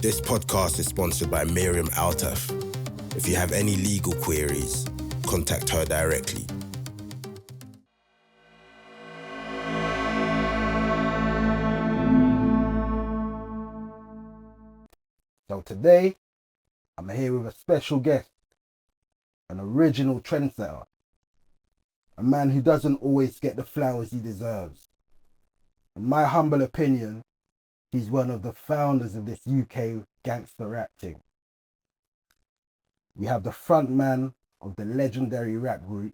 This podcast is sponsored by Miriam Altaf. If you have any legal queries, contact her directly. So today, I'm here with a special guest, an original trendsetter, a man who doesn't always get the flowers he deserves. In my humble opinion, he's one of the founders of this UK gangster rap thing. We have the front man of the legendary rap group,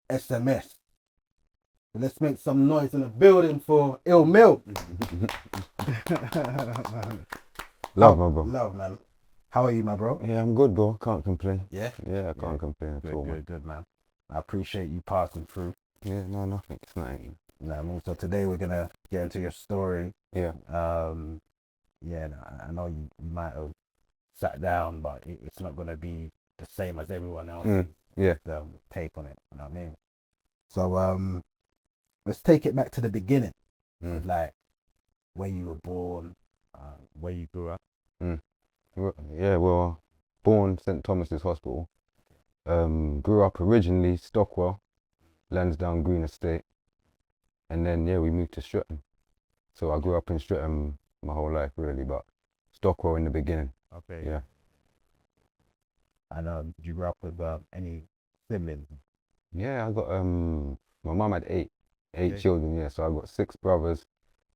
SMS. So let's make some noise in the building for Ill Mill. Love, my bro. Love, man. How are you, my bro? Yeah, I'm good, bro. Can't complain. Yeah? Yeah, I can't complain at all, man. Good, man. I appreciate you passing through. Yeah, no, nothing. It's nothing. So today we're going to get into your story. Yeah. I know you might have sat down, but it's not going to be the same as everyone else's take on it. You know what I mean? So let's take it back to the beginning. Like where you were born, where you grew up. Yeah, well, born St. Thomas's Hospital. Grew up originally Stockwell, Lansdowne Green Estate. And then, we moved to Streatham. So I grew up in Streatham my whole life, really, but Stockwell in the beginning. Okay. Yeah. And did you grow up with any siblings? Yeah, I got, my mum had eight children, so I got 6 brothers,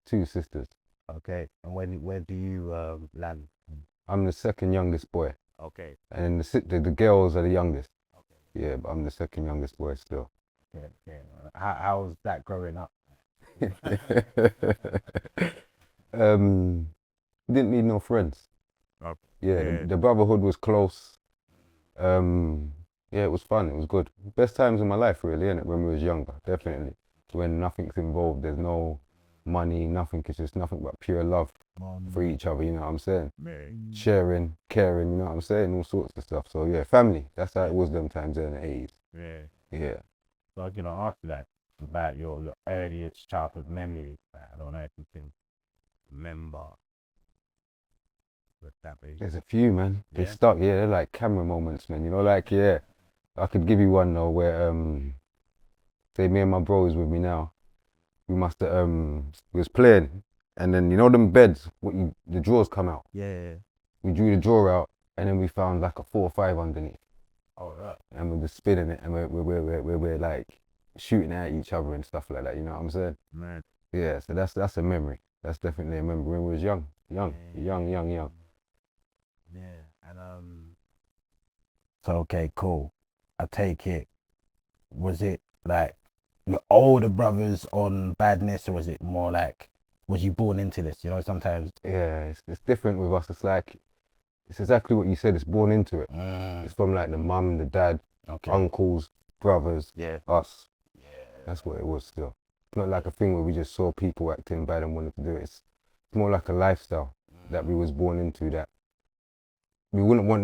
2 sisters. Okay. And where do you land? I'm the second youngest boy. Okay. And the girls are the youngest. Okay. Yeah, but I'm the second youngest boy still. Okay. How was that growing up? Didn't need no friends. Okay. Yeah, the brotherhood was close. It was fun. It was good. Best times in my life, really, innit? When we was younger, definitely. When nothing's involved, there's no money, nothing. It's just nothing but pure love for each other. You know what I'm saying? Sharing, caring. You know what I'm saying? All sorts of stuff. So yeah, family. That's how it was them times in the 80s. Yeah. So I'm gonna ask you that about your earliest childhood memories. I don't know if you can remember. There's a few, man. They stuck. Yeah, they're like camera moments, man. You know, like I could give you one though where say me and my bro is with me now. We must have we was playing, and then you know them beds, the drawers come out. Yeah. We drew the drawer out, and then we found like a 4 or 5 underneath. Oh, right. And we're just spinning it, and we're like shooting at each other and stuff like that. You know what I'm saying? Man. Yeah. So that's a memory. That's definitely a memory when we was young. Yeah. And So okay, cool. I take it. Was it like your older brothers on Badness, or was it more like, was you born into this? You know, sometimes. Yeah, it's different with us. It's like, it's exactly what you said. It's born into it. It's from like the mum, the dad, uncles, brothers, us. Yeah. That's what it was still. It's not like a thing where we just saw people acting bad and wanted to do it. It's more like a lifestyle that we was born into, that we wouldn't want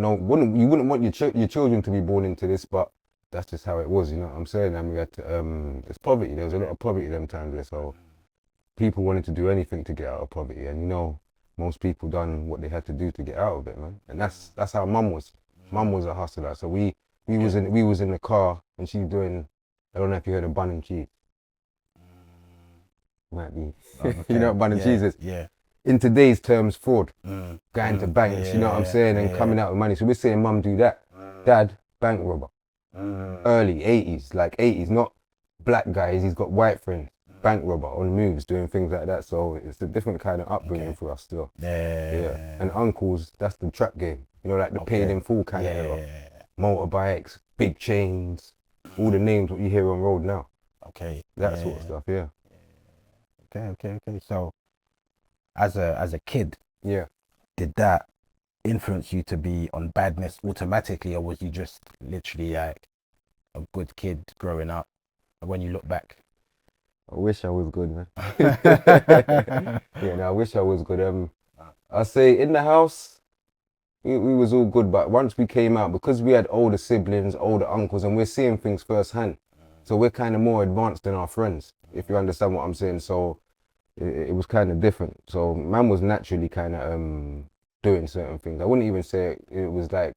your children to be born into this, but that's just how it was, you know what I'm saying? And we had to, it's poverty. There was a lot of poverty them times there, so people wanted to do anything to get out of poverty, and you know, most people done what they had to do to get out of it, man. And that's how mum was. Mum was a hustler. So we was in the car, and she's doing, I don't know if you heard of bun and cheese. Might be. You know what bun and cheese is? Yeah. In today's terms, fraud. Going to banks, you know what I'm saying, and coming out with money. So we're saying mum do that. Dad, bank robber. Early 80s, like 80s, not black guys, he's got white friends. Bank robber, on moves, doing things like that. So it's a different kind of upbringing for us still. Yeah. And uncles, that's the trap game. You know, like the paid in full kind of era. Motorbikes, big chains, all the names what you hear on road now. Okay. That sort of stuff, yeah. Okay. So as a kid, did that influence you to be on Badness automatically, or was you just literally like a good kid growing up? When you look back, I wish I was good, man. I wish I was good. I say in the house, we was all good, but once we came out, because we had older siblings, older uncles, and we're seeing things firsthand, so we're kind of more advanced than our friends, if you understand what I'm saying. So it was kind of different. So man was naturally kind of doing certain things. I wouldn't even say it was like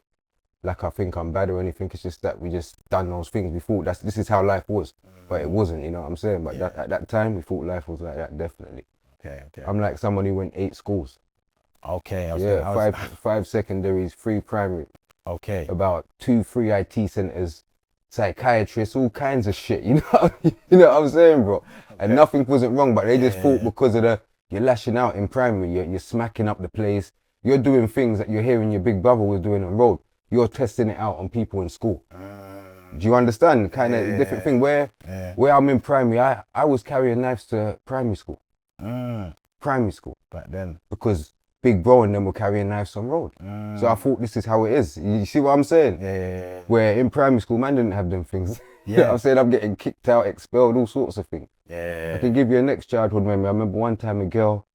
I think I'm bad or anything. It's just that we just done those things. We thought this is how life was, but it wasn't. You know what I'm saying? But at that time, we thought life was like that. Definitely. Okay. I'm like someone who went 8 schools. Okay. Five secondaries, 3 primary. Okay. About 2, 3 IT centers, psychiatrists, all kinds of shit. You know what I'm saying, bro? And nothing wasn't wrong, but they just thought because of you're lashing out in primary, you're smacking up the place, you're doing things that you're hearing your big brother was doing on road. You're testing it out on people in school. Do you understand? Kind of different thing. Where I'm in primary, I was carrying knives to primary school. Primary school. Back then. Because big bro and them were carrying knives on road. So I thought this is how it is. You see what I'm saying? Yeah. Where in primary school, man didn't have them things. You know what I'm saying? I'm getting kicked out, expelled, all sorts of things. Yeah. I can give you a next childhood memory. I remember one time a girl,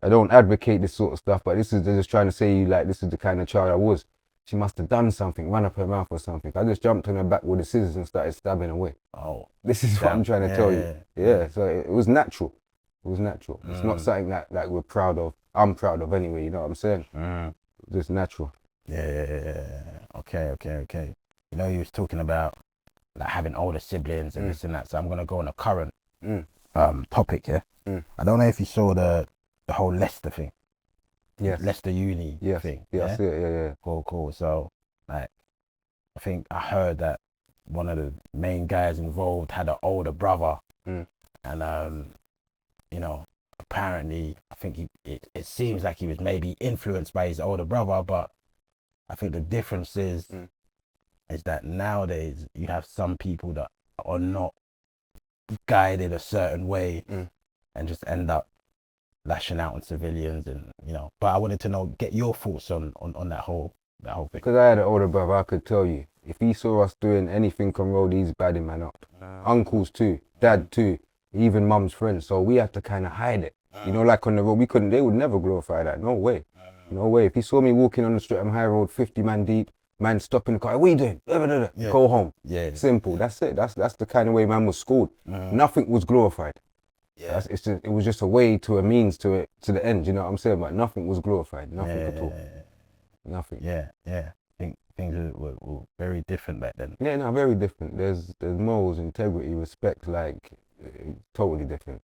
I don't advocate this sort of stuff, but they're just trying to say this is the kind of child I was. She must have done something, run up her mouth or something. I just jumped on her back with the scissors and started stabbing away. Oh. This is what I'm trying to tell you. Yeah, so it was natural. It was natural. It's not something that we're proud of. I'm proud of anyway, you know what I'm saying? Just natural. Yeah. Okay. You know, you was talking about like having older siblings and this and that, so I'm gonna go on a current topic here. I don't know if you saw the whole Leicester thing. Yes. Leicester Uni thing. Yeah, I see it, yeah. Cool. So like I think I heard that one of the main guys involved had an older brother and you know, apparently I think it seems like he was maybe influenced by his older brother, but I think the difference is that nowadays you have some people that are not guided a certain way and just end up lashing out on civilians, and you know. But I wanted to get your thoughts on that whole thing. Because I had an older brother, I could tell you, if he saw us doing anything on road, he's badding man up. Uncles too, dad too, even mum's friends. So we had to kind of hide it. You know, like on the road, they would never glorify that. No way. No way. If he saw me walking on the Streatham High Road, 50 man deep, man stopping the car, what are you doing? Go home. Yeah. Simple. That's it. That's the kind of way man was schooled. Nothing was glorified. Yeah. It was just a way to a means to the end. You know what I'm saying? But nothing was glorified. Nothing at all. Nothing. Yeah. I think things were very different back then. Yeah, no, very different. There's morals, integrity, respect, like totally different.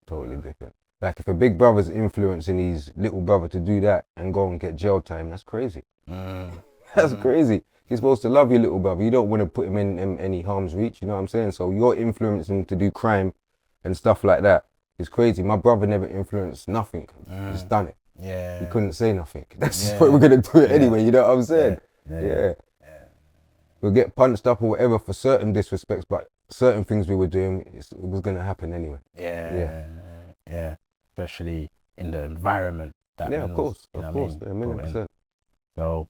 Like if a big brother's influencing his little brother to do that and go and get jail time, that's crazy. That's crazy. You're supposed to love your little brother. You don't want to put him in any harm's reach, you know what I'm saying? So you're influencing him to do crime and stuff like that. It's crazy. My brother never influenced nothing. He's done it. Yeah. He couldn't say nothing. That's what we're going to do it anyway, you know what I'm saying? Yeah. We'll get punched up or whatever for certain disrespects, but certain things we were doing, it was going to happen anyway. Yeah. Especially in the environment that of course, 100%. So,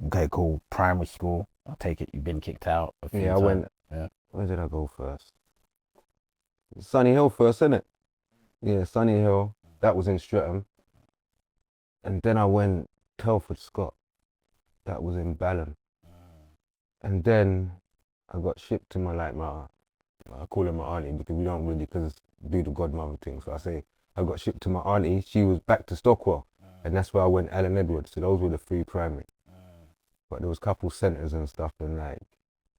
okay, cool. Primary school, I take it you've been kicked out a few times. I went, where did I go first? Sunny Hill first, innit? Yeah, Sunny Hill, that was in Streatham. And then I went Telford Scott, that was in Balham. And then I got shipped to I call her my auntie because we don't really do the godmother thing. So I got shipped to my auntie. She was back to Stockwell, and that's where I went Alan Edwards. So those were the 3 primary. But there was a couple centres and stuff, and like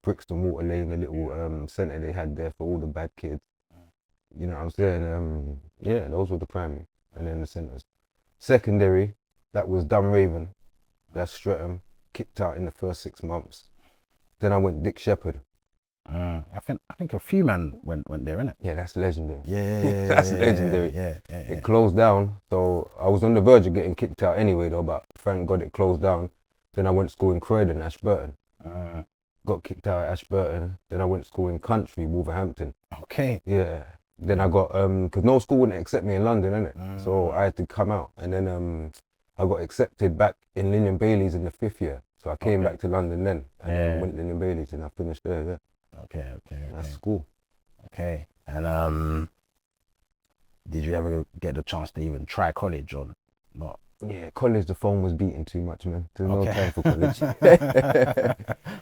Brixton Water Lane, the little centre they had there for all the bad kids. You know what I'm saying? Those were the primary, and then the centres. Secondary, that was Dunraven. That's Streatham. Kicked out in the first 6 months. Then I went Dick Shepherd. I think a few men went there, innit? Yeah, that's legendary. Yeah, that's legendary. Yeah. It closed down, so I was on the verge of getting kicked out anyway though, but thank God it closed down. Then I went to school in Croydon, Ashburton. Got kicked out at Ashburton. Then I went to school in Country, Wolverhampton. Okay. Yeah. Then I got, because no school wouldn't accept me in London, innit? So I had to come out. And then I got accepted back in Lillian Bailey's in the 5th year. So I came back to London then. And went to Lillian Bailey's and I finished there, yeah. Okay. That's cool. Okay. And did you ever get the chance to even try college or not? Yeah, college, the phone was beating too much, man. There's no time for college.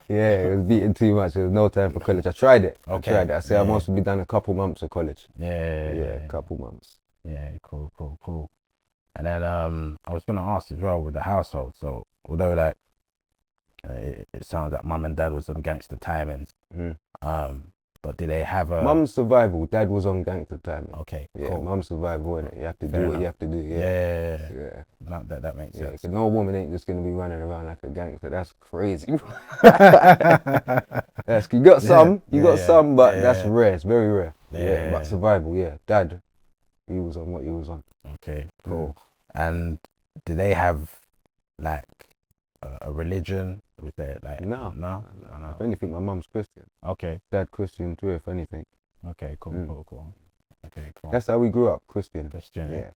Yeah, it was beating too much. There was no time for college. I tried it. I said I must be done a couple months of college. Yeah, a couple months. Yeah, cool. And then I was gonna ask as well with the household. So although like it sounds like mum and dad was on gangster timings, but did they have a Mum's survival, dad was on gangster timing. Okay, Yeah, cool. mum's survival, innit? You have to Fair do what enough. you have to do. Yeah. No, that makes sense. 'Cause no woman ain't just gonna be running around like a gangster. That's crazy. You got some, but that's rare. It's very rare. Yeah. But survival, dad, he was on what he was on. Okay, cool. And do they have like a religion? Was there like No. If anything, my mum's Christian. Okay. Dad Christian too, if anything. Okay, cool. Okay, cool. That's how we grew up, Christian.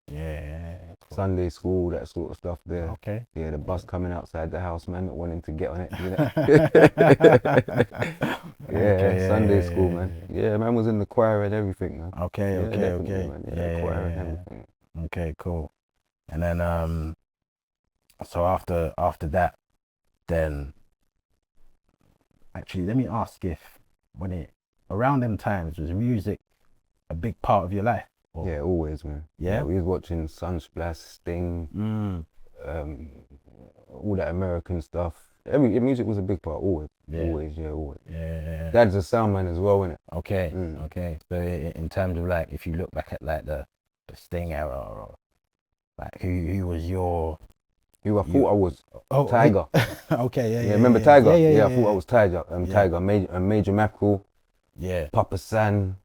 Yeah. Cool. Sunday school, that sort of stuff there. Okay. Yeah, the bus coming outside the house, man, not wanting to get on it. You know? Sunday school, man. Yeah, man was in the choir and everything, man. Okay. Man. Choir and everything. Okay, cool. And then so after that, then actually let me ask if around them times was music a big part of your life? Or? Yeah, always, man. Yeah, we was watching Sunsplash, Sting, all that American stuff. Music was a big part, always. Always. Yeah. Dad's a sound man as well, innit? Okay. So in terms of like, if you look back at like the Sting era, or like who was your... Who I thought I was? Tiger. Okay, yeah. Remember Tiger? Yeah, I thought I was Tiger. Tiger, Major Mackerel. Yeah. Papa San.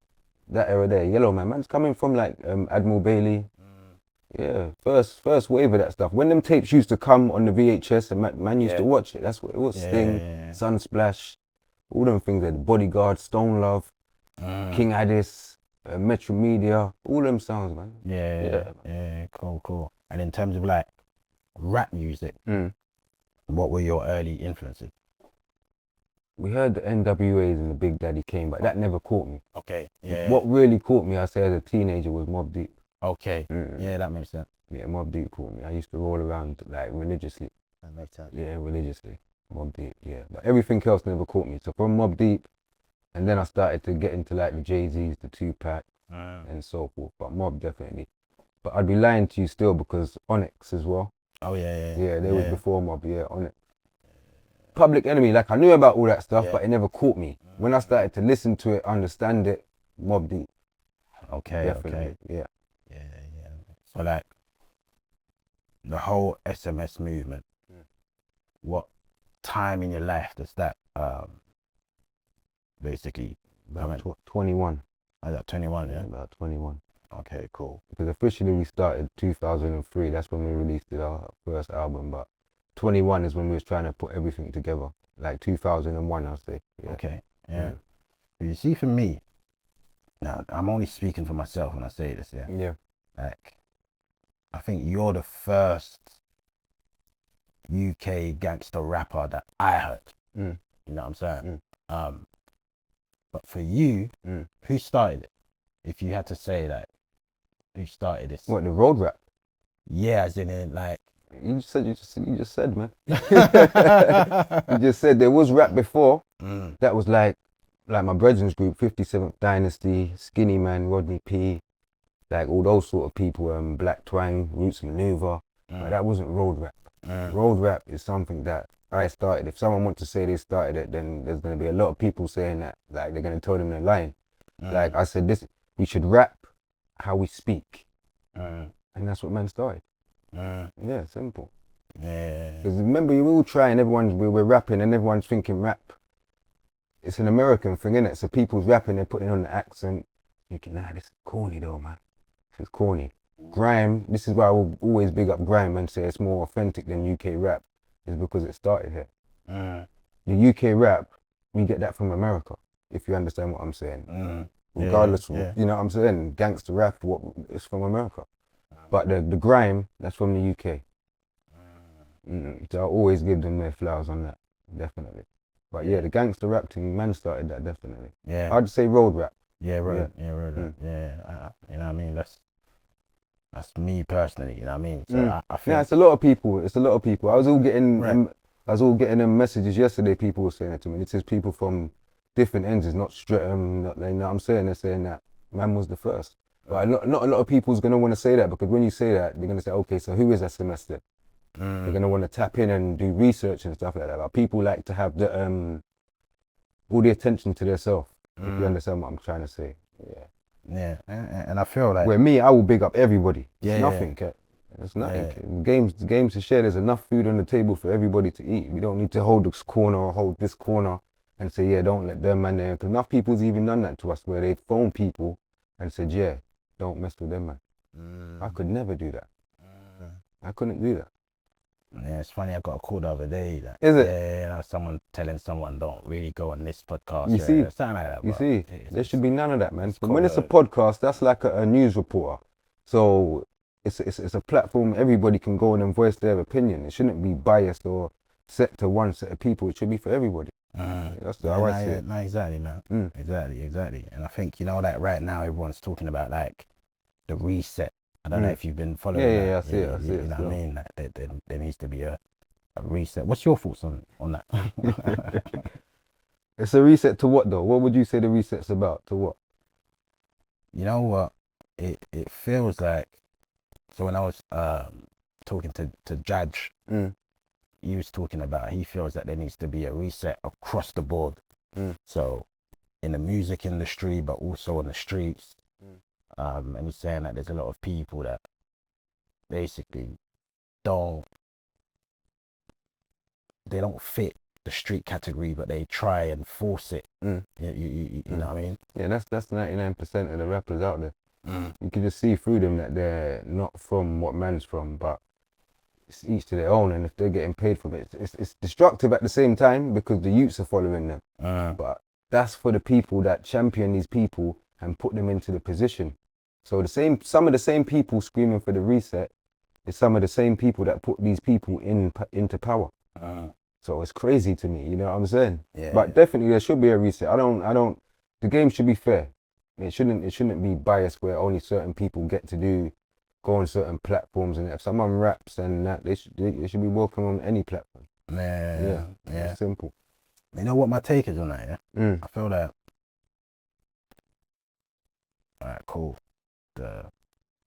That era there. Yellow Man. Man's coming from like Admiral Bailey. Yeah, first wave of that stuff. When them tapes used to come on the VHS and man used to watch it. That's what it was. Sting, Sunsplash, all them things there. The Bodyguard, Stone Love, King Addis, Metro Media, all them sounds, man. Yeah, cool. And in terms of like rap music, what were your early influences? We heard the NWAs and the Big Daddy Kane, but that never caught me. Okay, yeah. What really caught me, I say, as a teenager was Mobb Deep. Okay, yeah, that makes sense. Yeah, Mobb Deep caught me. I used to roll around like religiously. That makes sense. Yeah, religiously. Mobb Deep, yeah. But everything else never caught me. So from Mobb Deep, and then I started to get into like the Jay-Z's, the Tupac, and so forth. But Mobb definitely. But I'd be lying to you still because Onyx as well. Oh yeah. Yeah, they was before Mobb, Onyx. Public Enemy, like I knew about all that stuff, but it never caught me. When I started to listen to it, understand it, Mobb Deep. Okay, definitely. Yeah. So like the whole SMS movement, what time in your life does that basically? About 21. Oh, that 21, yeah? About 21. Okay, cool. Because officially we started 2003, that's when we released our first album, but 21 is when we was trying to put everything together, like 2001, I'll say. Yeah. Okay, yeah. You see, for me, now I'm only speaking for myself when I say this, Yeah. Like, I think you're the first UK gangster rapper that I heard. You know what I'm saying? But for you, who started it? If you had to say like, who started this? What, the road rap? Yeah, as in like. You just said, man. You just said there was rap before. That was like my brethren's group, 57th Dynasty, Skinny Man, Rodney P, like all those sort of people, Black Twang, Roots Maneuver. But that wasn't road rap. Road rap is something that I started. If someone wants to say they started it, then there's going to be a lot of people saying that, like they're going to tell them they're lying. Like I said, we should rap how we speak. And that's what man started. Yeah, simple. Yeah. Because remember, you all try and we're rapping and everyone's thinking rap. It's an American thing, innit? So people's rapping, they're putting on the accent. Thinking, nah, this is corny though, man. This is corny. Grime, this is why I will always big up grime and say it's more authentic than UK rap, is because it started here. The UK rap, we get that from America, if you understand what I'm saying. Regardless, you know what I'm saying? Gangster rap, it's from America. But the grime, that's from the UK. So I always give them their flowers on that, definitely. But yeah, the gangster rap thing, man started that, definitely. Yeah. I'd say road rap. Yeah, road rap. Yeah, you know what I mean? That's me personally, you know what I mean? So I think... Yeah, it's a lot of people. I was all getting them messages yesterday, people were saying it to me. It says people from different ends, it's not Streatham, you know what I'm saying? They're saying that man was the first. But not a lot of people's gonna want to say that, because when you say that, they're gonna say, okay, so who is SMS then? They're gonna want to tap in and do research and stuff like that. But people like to have the all the attention to themselves. If you understand what I'm trying to say. Yeah, and I feel like where me, I will big up everybody. It's Yeah, nothing. It's nothing. Games to share. There's enough food on the table for everybody to eat. We don't need to hold this corner or hold this corner and say, yeah, don't let them man there. Because enough people's even done that to us, where they phone people and said, yeah, don't mess with them, man. I could never do that. I couldn't do that. Yeah, it's funny. I got a call the other day. Like, Is it? Yeah, someone telling someone don't really go on this podcast. You see, something like that. You see, there should be none of that, man. But cool, when it's a podcast, that's like a news reporter. So it's a platform everybody can go on and voice their opinion. It shouldn't be biased or set to one set of people. It should be for everybody. That's how I see it. No, exactly, man. Exactly. And I think, like right now everyone's talking about like the reset. I don't know if you've been following that. Yeah, I see it. You know what I mean? Like, there needs to be a reset. What's your thoughts on that? It's a reset to what though? What would you say the reset's about? To what? You know what? It feels like, so when I was talking to Judge, he was talking about, he feels that there needs to be a reset across the board. So in the music industry, but also on the streets. And he's saying that there's a lot of people that basically don't fit the street category, but they try and force it. You know what I mean? Yeah, that's 99% of the rappers out there. You can just see through them that they're not from what man's from, but it's each to their own, and if they're getting paid for it, it's destructive at the same time, because the youths are following them. But that's for the people that champion these people and put them into the position. So some of the same people screaming for the reset is some of the same people that put these people into power. So it's crazy to me, you know what I'm saying? Yeah. But definitely there should be a reset. The game should be fair. It shouldn't be biased where only certain people get to go on certain platforms, and if someone raps and that, they should be welcome on any platform. Yeah. It's simple. You know what my take is on that, yeah? I feel that, alright, cool.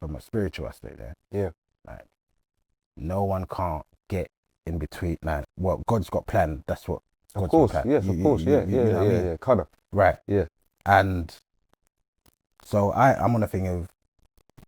From a spiritual aspect there. Yeah. Like, no one can't get in between, like, what God's got planned, that's what God's got planned. Yes, of course, yeah. Kinda. Right. Yeah. And so I'm on the thing of,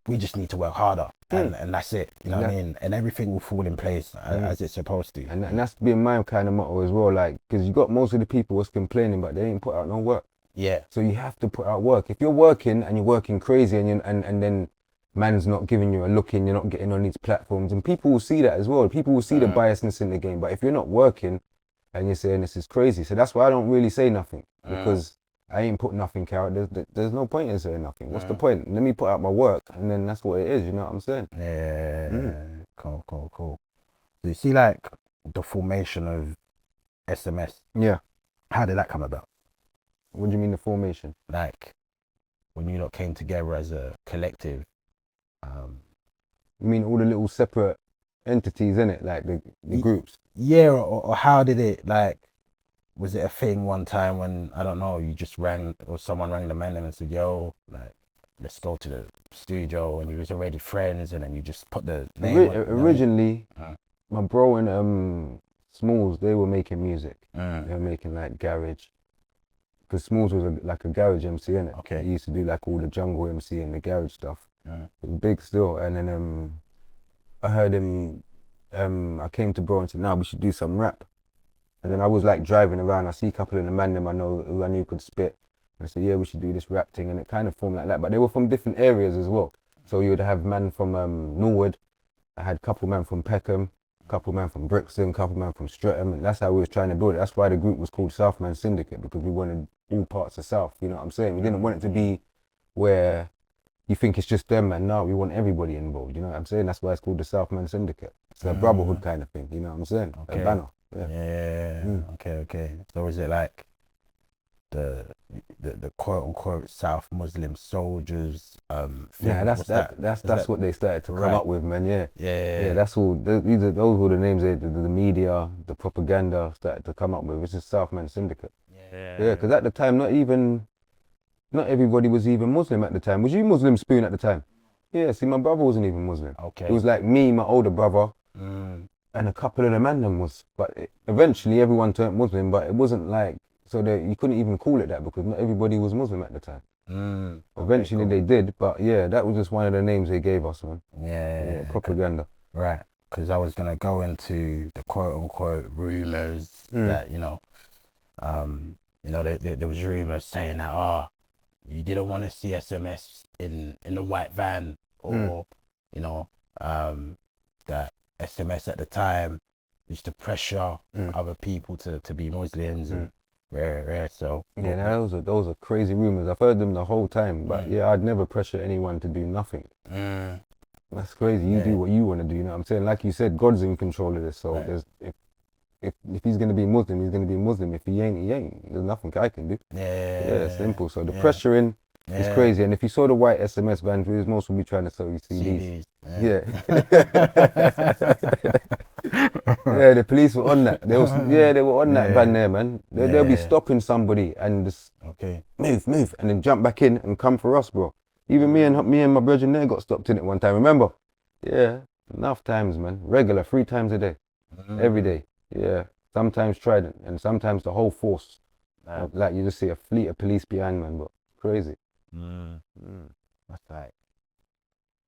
we just need to work harder, and that's it. You know what I mean? And everything will fall in place as it's supposed to. And that's been my kind of motto as well, like, because you got most of the people was complaining, but they ain't put out no work. Yeah. So you have to put out work. If you're working and you're working crazy and then man's not giving you a look in, you're not getting on these platforms, and people will see that as well. People will see the biasness in the game. But if you're not working and you're saying this is crazy, so that's why I don't really say nothing, because I ain't put nothing out. There's no point in saying nothing. What's the point? Let me put out my work, and then that's what it is. You know what I'm saying? Yeah. Cool. So you see, like, the formation of SMS. Yeah. How did that come about? What do you mean the formation? Like, when you lot came together as a collective. You mean all the little separate entities, innit? Like the groups? Yeah, or how did it, like, was it a thing one time when, I don't know, you just rang, or someone rang the man and said, yo, like, let's go to the studio, and you was already friends, and then you just put the name Originally, my bro and Smalls, they were making music. They were making like garage. Because Smalls was like a garage MC, innit? Okay. He used to do like all the jungle MC and the garage stuff. It was big still. And then I heard him, I came to bro and said, nah, we should do some rap. And then I was like driving around, I see a couple of the man them who I knew could spit. And I said, yeah, we should do this rap thing. And it kind of formed like that. But they were from different areas as well. So you would have man from Norwood. I had a couple man from Peckham, couple man from Brixton, couple man from Streatham, and that's how we was trying to build it. That's why the group was called Southman Syndicate, because we wanted all parts of South, you know what I'm saying? We didn't want it to be where you think it's just them, and no, we want everybody involved, you know what I'm saying? That's why it's called the Southman Syndicate. It's a brotherhood kind of thing, you know what I'm saying? Okay. A banner. Okay. So is it like the quote unquote South Muslim soldiers thing? Yeah, that's what they started to come up with, man. Yeah, that's all. Those were the names the media, the propaganda started to come up with. It's just Southman Syndicate. Yeah, because at the time, not even not everybody was even Muslim at the time. Was you Muslim, Spoon, at the time? Yeah, see, my brother wasn't even Muslim. Okay. It was like me, my older brother, and a couple of the man them was. But eventually everyone turned Muslim, but it wasn't like, so that you couldn't even call it that because not everybody was Muslim at the time. Eventually they did, but yeah, that was just one of the names they gave us, man. Yeah, propaganda. Right, because I was gonna go into the quote unquote rumors that there was rumors saying that you didn't want to see SMS in the white van, or that SMS at the time used to pressure other people to be Muslims and rare. So yeah, those are crazy rumors. I've heard them the whole time, but yeah, I'd never pressure anyone to do nothing. That's crazy. You do what you want to do. You know what I'm saying? Like you said, God's in control of this. So there's if he's gonna be Muslim, he's gonna be Muslim. If he ain't, he ain't. There's nothing I can do. Yeah, simple. So the pressuring is crazy. And if you saw the white SMS vans, it was mostly trying to sell you CDs. Yeah. Yeah, the police were on that. They were on that van there, man. They'll be stopping somebody and just move, and then jump back in and come for us, bro. Even me and my brethren there got stopped in it one time. Remember? Yeah, enough times, man. Regular, 3 times a day, every day. Yeah, sometimes Trident, and sometimes the whole force. Like you just see a fleet of police behind, man. But crazy. That's like,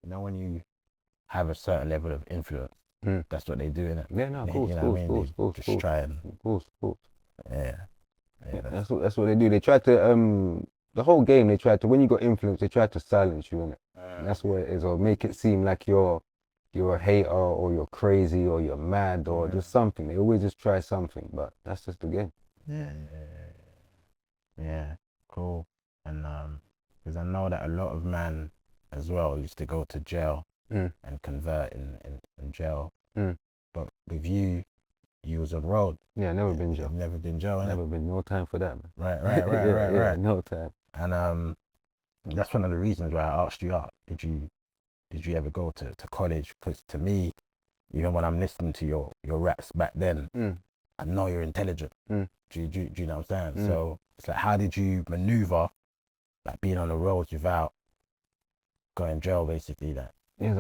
when you have a certain level of influence, that's what they do, innit? Yeah, no, of course, just try and, of course. Yeah, that's what they do. They try to the whole game. They try to, when you got influence, they try to silence you, innit? And that's what it is, or make it seem like you're a hater, or you're crazy, or you're mad, or just something. They always just try something, but that's just the game. Yeah, cool. And because I know that a lot of men as well used to go to jail and convert in jail. But with you was on road. Yeah, never been jail. Never been jail. Never been. No time for that, man. Right. No time. And that's one of the reasons why I asked you out. Did you ever go to college? Because to me, even when I'm listening to your raps back then, I know you're intelligent. Do you know what I'm saying? So it's like, how did you maneuver, like being on the roads without going jail, basically? That. Yeah,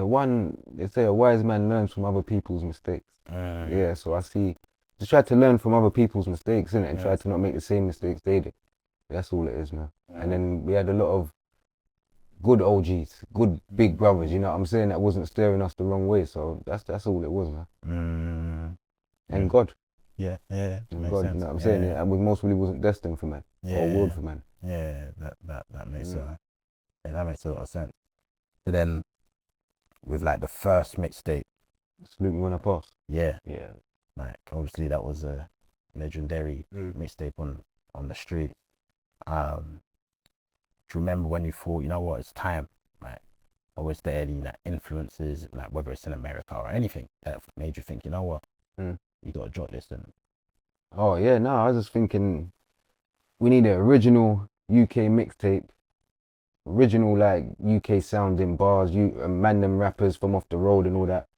they say a wise man learns from other people's mistakes. Yeah, so I see, just try to learn from other people's mistakes, innit? And try to not make the same mistakes they did. That's all it is, man. And then we had a lot of good OGs, good big brothers, you know what I'm saying, that wasn't steering us the wrong way. So that's all it was, man. And God. Yeah. And makes God, sense. you know what I'm saying? Yeah, and we most really wasn't destined for man. Or willed for man. Yeah, that makes sense. Yeah, that makes a lot of sense. So then, with like the first mixtape, Salute Me When I Pass. Yeah. Like, obviously that was a legendary mixtape on the street. Do you remember when you thought, you know what, it's time? Like, or was there any like influences, like whether it's in America or anything, that made you think, you know what, you gotta jot this in? Oh yeah, no, I was just thinking we need an original UK mixtape, original like UK sounding bars, man them rappers from off the road and all that.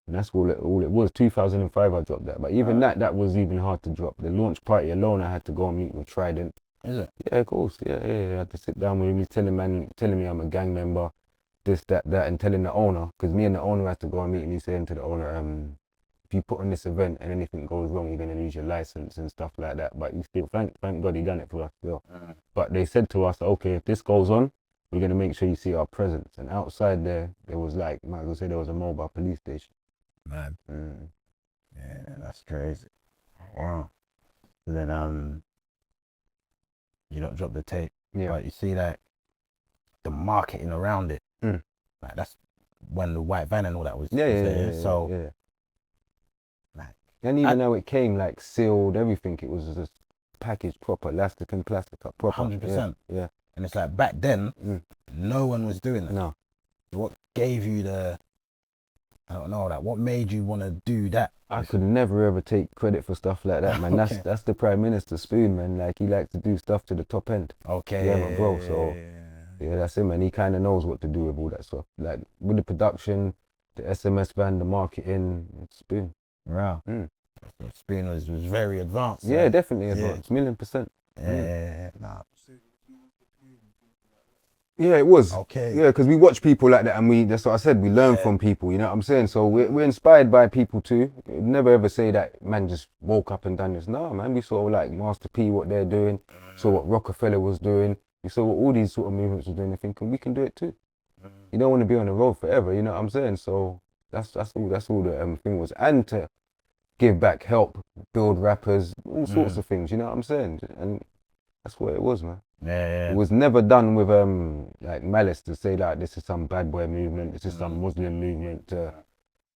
And that's all it was. 2005 I dropped that, but even that was even hard to drop. The launch party alone, I had to go on mute with Trident. Is it? Yeah, of course. Yeah. I had to sit down with him, telling me I'm a gang member, this, that, and telling the owner, because me and the owner had to go on mute, and he's saying to the owner, if you put on this event and anything goes wrong, you're gonna lose your license and stuff like that. But you still, thank God he done it for us still. But they said to us, okay, if this goes on, we're gonna make sure you see our presence. And outside there was like, might as well say there was a mobile police station. Man. Yeah, that's crazy. Wow. So then you don't drop the tape. Yeah. But you see like the marketing around it. Like that's when the white van and all that was there. So like, and even though it came like sealed, everything, it was just packaged proper, elastic and plastic up proper. 100%. Yeah. And it's like back then, no one was doing that. No. What gave you I don't know, like what made you want to do that? I could never ever take credit for stuff like that, man. Okay. That's the Prime Minister Spoon, man. Like, he likes to do stuff to the top end. Okay. Yeah, my bro. So yeah, that's him, man. He kind of knows what to do with all that stuff. Like with the production, the SMS van, the marketing, Spoon. Wow. Spoon was very advanced. Yeah, definitely advanced, 1,000,000%. Yeah, nah. Yeah, it was. Okay. Yeah, because we watch people like that, and that's what I said, we learn from people, you know what I'm saying? So we're inspired by people too. We'd never ever say that man just woke up and done this. No, man, we saw like Master P, what they're doing, saw what Rockefeller was doing, we saw what all these sort of movements were doing, and thinking we can do it too. You don't want to be on the road forever, you know what I'm saying? So that's all the thing was. And to give back, help, build rappers, all sorts of things, you know what I'm saying? And that's what it was, man. Yeah. It was never done with like malice to say like this is some bad boy movement, this is some Muslim movement to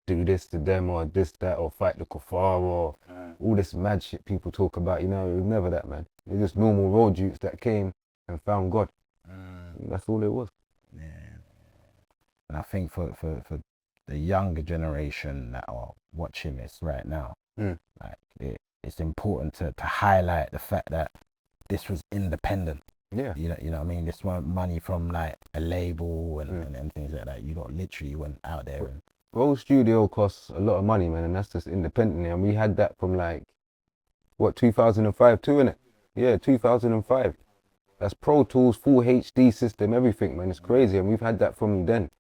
do this to them or this, that, or fight the kuffar or all this mad shit people talk about, you know, it was never that, man. It was just normal road youths that came and found God. That's all it was. Yeah. And I think for the younger generation that are watching this right now, like it's important to highlight the fact that this was independent. Yeah. You know what I mean? This weren't money from like a label and things like that. You got literally went out there and Roll studio costs a lot of money, man, and that's just independently. And we had that from like, what, 2005 too, innit? Yeah, 2005. That's Pro Tools, full HD system, everything, man. It's crazy. And we've had that from then.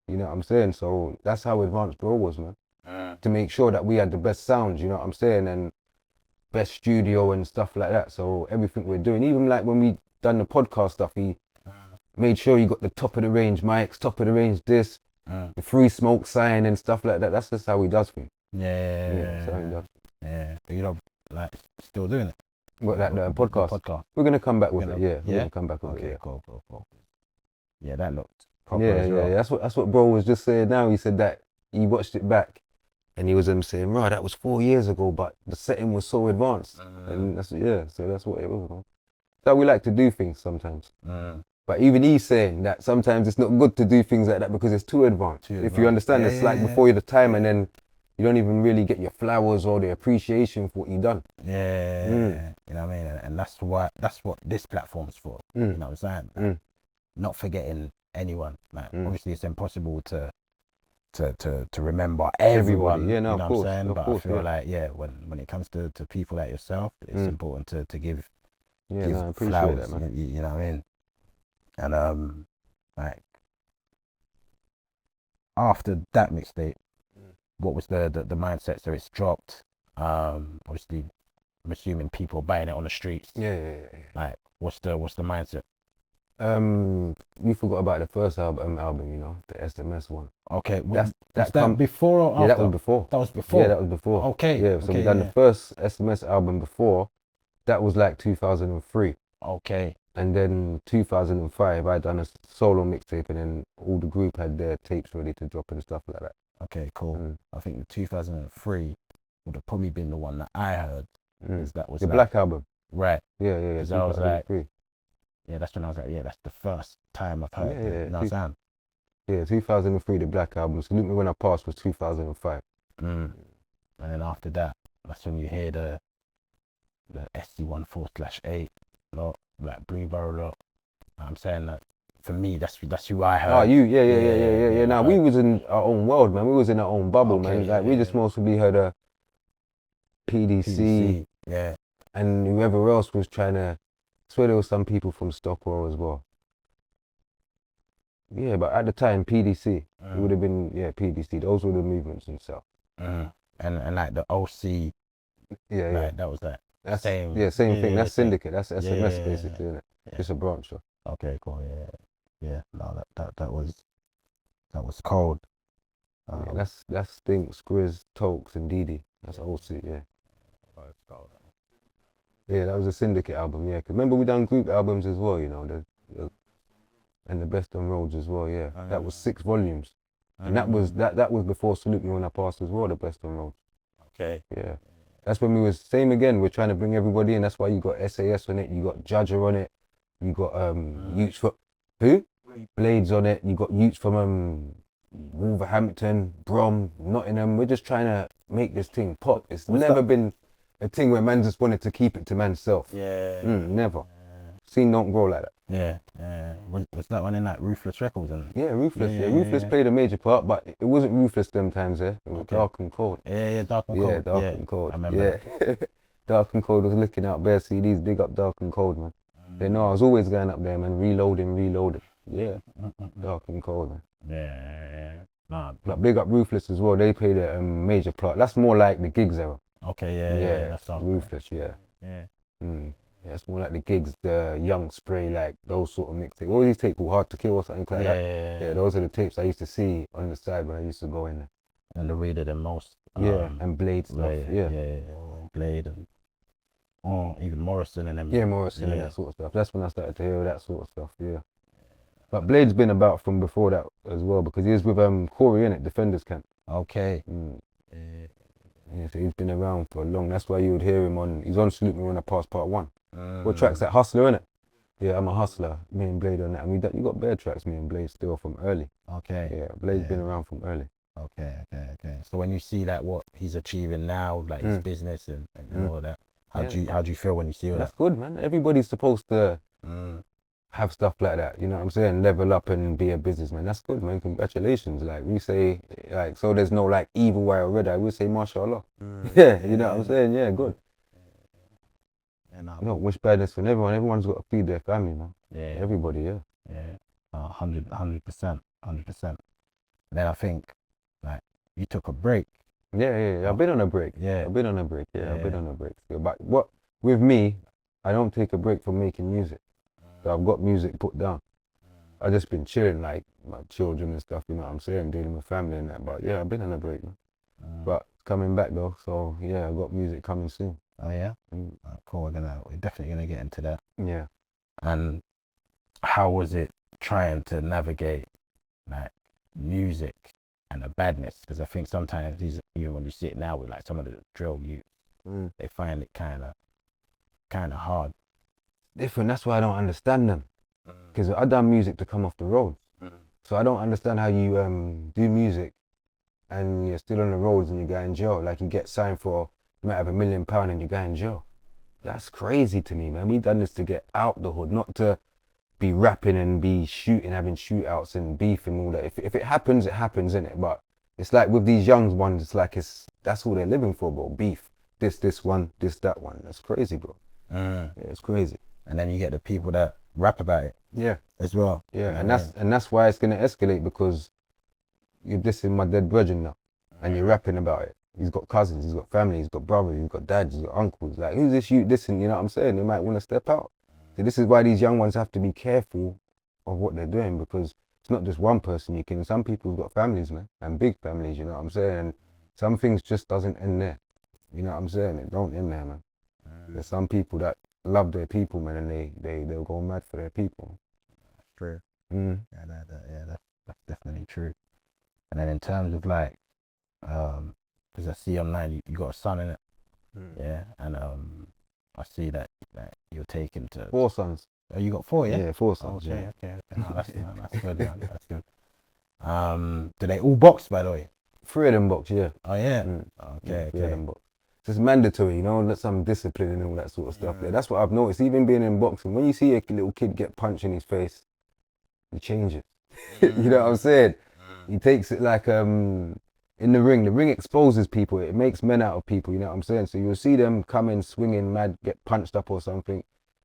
You know what I'm saying? So that's how advanced Bro was, man. To make sure that we had the best sounds, you know what I'm saying? And best studio and stuff like that. So everything we're doing, even like when we done the podcast stuff, he made sure you got the top of the range mics, top of the range this, the free smoke sign and stuff like that. That's just how he does things. Yeah. That's how he does. Yeah. But you know, like still doing it. What, that the podcast? We're gonna come back with it. Yeah. We're gonna come back with it. Yeah. Cool. Yeah, that looked proper Yeah, as well. yeah. That's what Bro was just saying now. He said that he watched it back and he was saying, right, that was 4 years ago, but the setting was so advanced. And that's so that's what it was, man. So we like to do things sometimes. But even he's saying that sometimes it's not good to do things like that because it's too advanced. If you understand, it's like before you're the time and then you don't even really get your flowers or the appreciation for what you've done. Yeah. You know what I mean? And that's what this platform's for. You know what I'm saying? Not forgetting anyone. Like obviously it's impossible to remember everyone. Yeah, no, you know of course, what I'm saying? of But course, I feel like when it comes to people like yourself, it's important to give I appreciate flowers. that, man. You know what I mean? And like after that mixtape, what was the mindset? So it's dropped. Obviously, I'm assuming people buying it on the streets. Yeah. Like, what's the mindset? You forgot about the first album, you know, the SMS one. Okay, was that before or after? Yeah, that was before. That was before. Yeah, that was before. Okay. Yeah, so we done the first SMS album before. That was like 2003. Okay. And then 2005, I done a solo mixtape, and then all the group had their tapes ready to drop and stuff like that. Okay, cool. I think the 2003 would have probably been the one that I heard. That was the like, Black Album. Right. Yeah. I was like, yeah, that's when I was like, yeah, that's the first time I've heard it. You know what I'm saying? Yeah, 2003, the Black Album. Salute Me When I Pass was 2005. And then after that, that's when you hear the SC14/8 lot, like Blue Barrel lot. I'm saying that for me, that's who I heard. Oh, you, yeah. Now we was in our own world, man. We was in our own bubble, man. Like we just mostly heard a PDC, yeah, and whoever else was trying to. I swear there was some people from Stockwell as well. Yeah, but at the time, PDC, it would have been PDC. Those were the movements and stuff. And like the OC, like, that was that. That's same thing. That's Syndicate. That's SMS basically, isn't it? Just a branch. Okay, cool. Yeah. No, that was cold. That's Stinks, Grizz, Tokes, and Didi. That's OC. Yeah. Yeah, that was a Syndicate album. Yeah, 'cause remember we done group albums as well. You know, and the Best on Roads as well. Yeah, that was 6 volumes, and that was before Salute Me When I Pass as well. The Best on Roads. Okay. Yeah. That's when we was same again. We're trying to bring everybody in. That's why you got SAS on it. You got Judger on it. You got Utes from Blades on it. You got Utes from Wolverhampton, Brom, Nottingham. We're just trying to make this thing pop. It's never been a thing where man just wanted to keep it to manself. Yeah. Never. Scene don't grow like that. Yeah. Was that one in like Ruthless Records? Yeah, Ruthless. Yeah, Ruthless played a major part, but it wasn't Ruthless them times. It was Dark and Cold. Yeah, Dark and Cold. Yeah, Dark and Cold. I remember. Yeah. Dark and Cold was looking out bare CDs. Big up Dark and Cold, man. They know I was always going up there, man, reloading. Yeah. Dark and cold, man. Yeah. Nah. Like big up Ruthless as well. They played a major part. That's more like the gigs era. Okay. Yeah. That's Ruthless. Yeah. Yeah. Yeah, it's more like the gigs, the Young Spray, like those sort of mixtapes. All these tapes called Hard to Kill or something like that. Yeah, those are the tapes I used to see on the side when I used to go in there. And the reader the most. And Blade stuff. Yeah. Blade and even Morrison and them. Yeah, Morrison and that sort of stuff. That's when I started to hear that sort of stuff. Yeah. But Blade's been about from before that as well because he was with Corey in it, Defenders Camp. Okay. Yeah, so he's been around for long. That's why you would hear him he's on Salute Me When I Pass Part 1. What track's that? Hustler, innit? Yeah, I'm a hustler. Me and Blade on that. And you got bare tracks, me and Blade still from early. Okay. Yeah, Blade's been around from early. Okay. So when you see that, what he's achieving now, like his business and all that, how do you feel when you see all that? That's good, man. Everybody's supposed to have stuff like that. You know what I'm saying? Level up and be a businessman. That's good, man. Congratulations. Like we say, like so there's no like evil way or red eye. We say mashallah. Yeah, you know what I'm saying? Yeah, good. And I don't wish badness for everyone. Everyone's got to feed their family, man. Yeah. Everybody, yeah. Yeah. 100%. Then I think, like, you took a break. Yeah. I've been on a break. Yeah. I've been on a break. But what with me, I don't take a break from making music. So I've got music put down. I've just been chilling, like my children and stuff, you know what I'm saying, dealing with family and that. But yeah, I've been on a break, man. But coming back though, so yeah, I've got music coming soon. Oh yeah? Cool, we're definitely gonna get into that. Yeah. And how was it trying to navigate like music and the badness? Because I think sometimes even when you sit now with like some of the drill youth, they find it kind of hard. Different. That's why I don't understand them. Because I done music to come off the road, so I don't understand how you do music and you're still on the roads and you go in jail. Like you get signed for, you might have £1 million and you go in jail. That's crazy to me, man. We done this to get out the hood, not to be rapping and be shooting, having shootouts and beef and all that. If it happens, it happens, innit? But it's like with these young ones, it's like that's all they're living for, bro. Beef. This one, that one. That's crazy, bro. Yeah, it's crazy. And then you get the people that rap about it. Yeah. As well. Yeah, and that's why it's gonna escalate, because you're dissing my dead brethren now, and you're rapping about it. He's got cousins, he's got family, he's got brothers, he's got dads, he's got uncles. Like, who's this you dissing? You know what I'm saying? They might want to step out. So this is why these young ones have to be careful of what they're doing, because it's not just one person. Some people's got families, man, and big families. You know what I'm saying? And some things just doesn't end there. You know what I'm saying? It don't end there, man. There's some people that love their people, man, and they'll go mad for their people. That's true. That's definitely true. And then in terms of like, because I see online you got a son in it, yeah, and I see that you're taking to 4 sons. Oh, you got 4, yeah? Yeah, 4 sons. Okay. No, that's good. That's good. Do they all box, by the way? 3 of them box, yeah. Oh yeah. Okay. 3 of them box. It's mandatory, you know, some discipline and all that sort of stuff there. That's what I've noticed, even being in boxing. When you see a little kid get punched in his face, he changes. You know what I'm saying? He takes it like in the ring. The ring exposes people. It makes men out of people, you know what I'm saying? So you'll see them come in swinging mad, get punched up or something.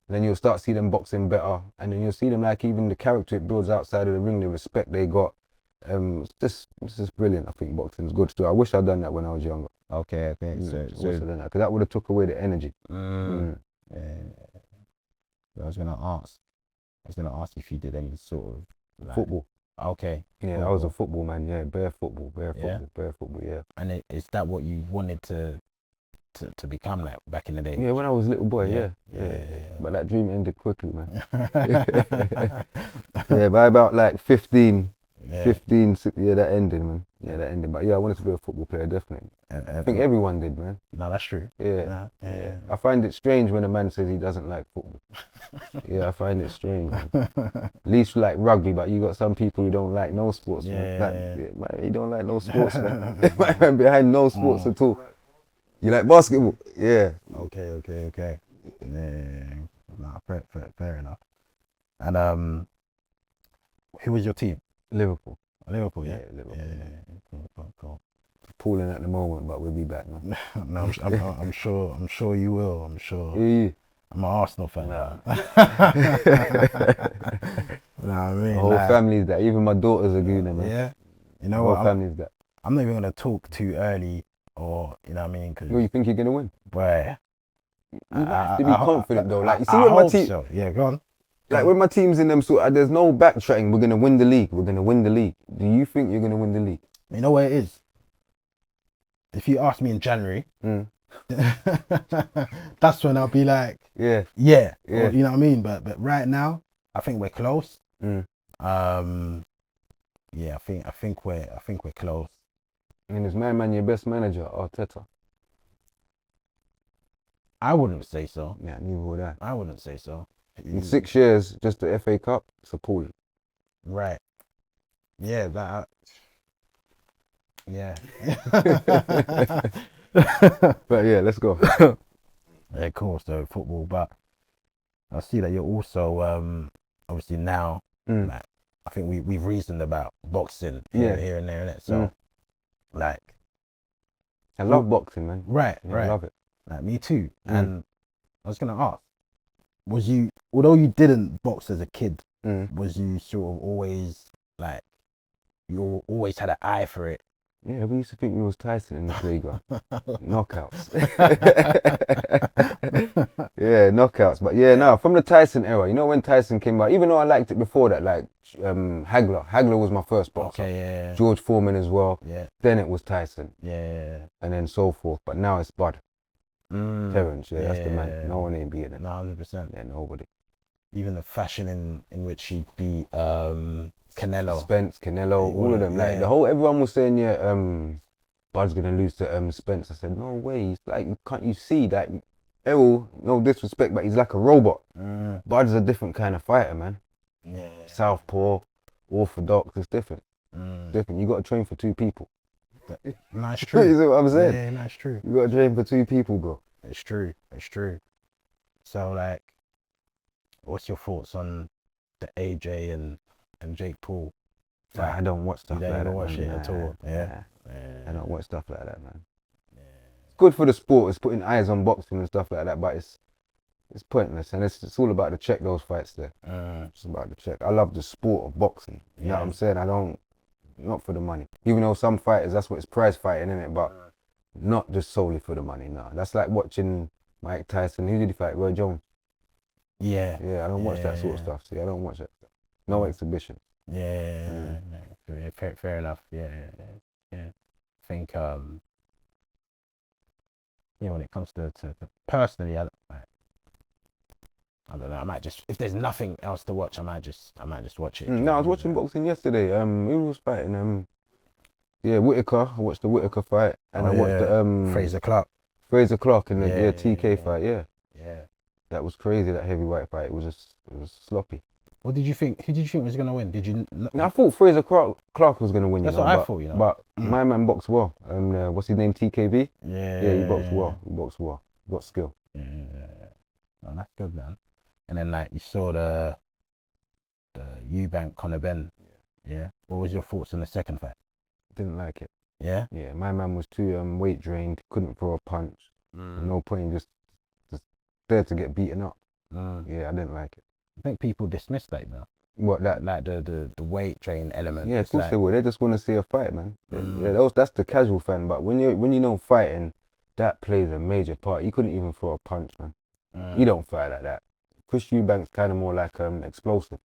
And then you'll start see them boxing better. And then you'll see them like even the character it builds outside of the ring, the respect they got. This is brilliant. I think boxing's good. So I wish I'd done that when I was younger. Okay. So because that would have took away the energy. Yeah. I was gonna ask if you did any sort of like, football. Okay. Yeah, football. I was a football man. Yeah, bare football. Yeah. And is that what you wanted to become like back in the day? Yeah, when I was a little boy. Yeah. But that dream ended quickly, man. Yeah, by about like 15, that ended, man. Yeah, that ended. But yeah, I wanted to be a football player, definitely. I think everyone did, man. No, that's true. Yeah. I find it strange when a man says he doesn't like football. Yeah, I find it strange, man. At least like rugby, but you got some people who don't like no sports, man. Man, you don't like no sports, man. Man behind no sports at all. You like basketball? Yeah. Okay. Yeah. Nah, fair enough. And who was your team? Liverpool. Liverpool, yeah. Liverpool. Yeah. Cool. Pulling at the moment, but we'll be back, man. No, I'm sure you will. I'm I'm an Arsenal fan. Nah. Nah, I mean, The whole family's that. Even my daughter's a Gooner, man. Yeah. You know The what? whole family's that. I'm not even gonna talk too early, or you know what I mean? Cause Well, you think you're gonna win? boy, You have to be confident though. Like you see, I when my hope team, so. Yeah, go on. like when my team's in them sort, there's no backtracking. We're gonna win the league. We're gonna win the league. Do you think you're gonna win the league? You know what it is? If you ask me in January, that's when I'll be like, yeah. Or, you know what I mean? But right now, I think we're close. Yeah, I think we're close. And is my man your best manager, Arteta? I wouldn't say so. Yeah, neither would I. I wouldn't say so. In 6 years, just the FA Cup, it's appalling. Right. Yeah, that. Yeah. But yeah, let's go. Yeah, cool. So football, but I see that you're also obviously now. Like, I think we've reasoned about boxing here and there, innit? So like, I love boxing, man. Right, Yeah, right. I love it. Like me too. And I was gonna ask, was you, although you didn't box as a kid, was you sort of always like, you always had an eye for it? Yeah, we used to think we was Tyson in the playground. Knockouts. Yeah, knockouts. But yeah, no, from the Tyson era, you know when Tyson came out, even though I liked it before that, like Hagler. Hagler was my first boxer. Okay, yeah. George Foreman as well. Yeah. Then it was Tyson. Yeah. And then so forth. But now it's Bud. Terrence, that's the man. No one ain't beating it. No, 100%. Yeah, nobody. Even the fashion in which he beat Canelo. Spence, Canelo, all of them. Like the whole, everyone was saying, Bud's gonna lose to Spence. I said, no way. He's like, can't you see that? Errol, no disrespect, but he's like a robot. Bud's a different kind of fighter, man. Yeah. Southpaw, orthodox, it's different. Different. You got to train for two people. That's true. You see what I'm saying? Yeah, that's true. You got to train for two people, bro. It's true. It's true. So like, what's your thoughts on the AJ and Jake Paul? Like, I don't watch stuff like that. You don't watch it at all. Yeah. I don't watch stuff like that, man. It's good for the sport. It's putting eyes on boxing and stuff like that, but it's pointless, and it's all about the check. Those fights there. It's about the check. I love the sport of boxing. You know what I'm saying? I don't, not for the money. Even though some fighters, that's what it's prize fighting, isn't it? But not just solely for the money. No, that's like watching Mike Tyson. Who did he fight? Roy Jones. Yeah. Yeah, I don't watch that sort of stuff. See, I don't watch that stuff. No exhibition. Yeah. Fair enough. Yeah. I think when it comes to personally, I don't know. I might just, if there's nothing else to watch, I might just watch it. No, I was watching boxing yesterday. Who was fighting? Whitaker. I watched the Whitaker fight, and I watched the Fraser Clark in the TK fight. Yeah. That was crazy. That heavyweight fight. It was sloppy. What did you think? Who did you think was gonna win? Did you? I thought Fraser Clark was gonna win. That's what I thought. You know. But my man boxed well. What's his name? TKB. Yeah, he boxed well. He boxed well. Got skill. Yeah. Oh, that's good, man. And then like you saw the Eubank Conor Ben. Yeah. What was your thoughts on the second fight? Didn't like it. Yeah. Yeah. My man was too weight drained. Couldn't throw a punch. No point. Just there to get beaten up. Yeah, I didn't like it. I think people dismiss that now. What, that? Like the weight train element. Yeah, of course they will. They just want to see a fight, man. Yeah, that's the casual fan. But when you know fighting, that plays a major part. You couldn't even throw a punch, man. You don't fight like that. Chris Eubank's kind of more like explosive,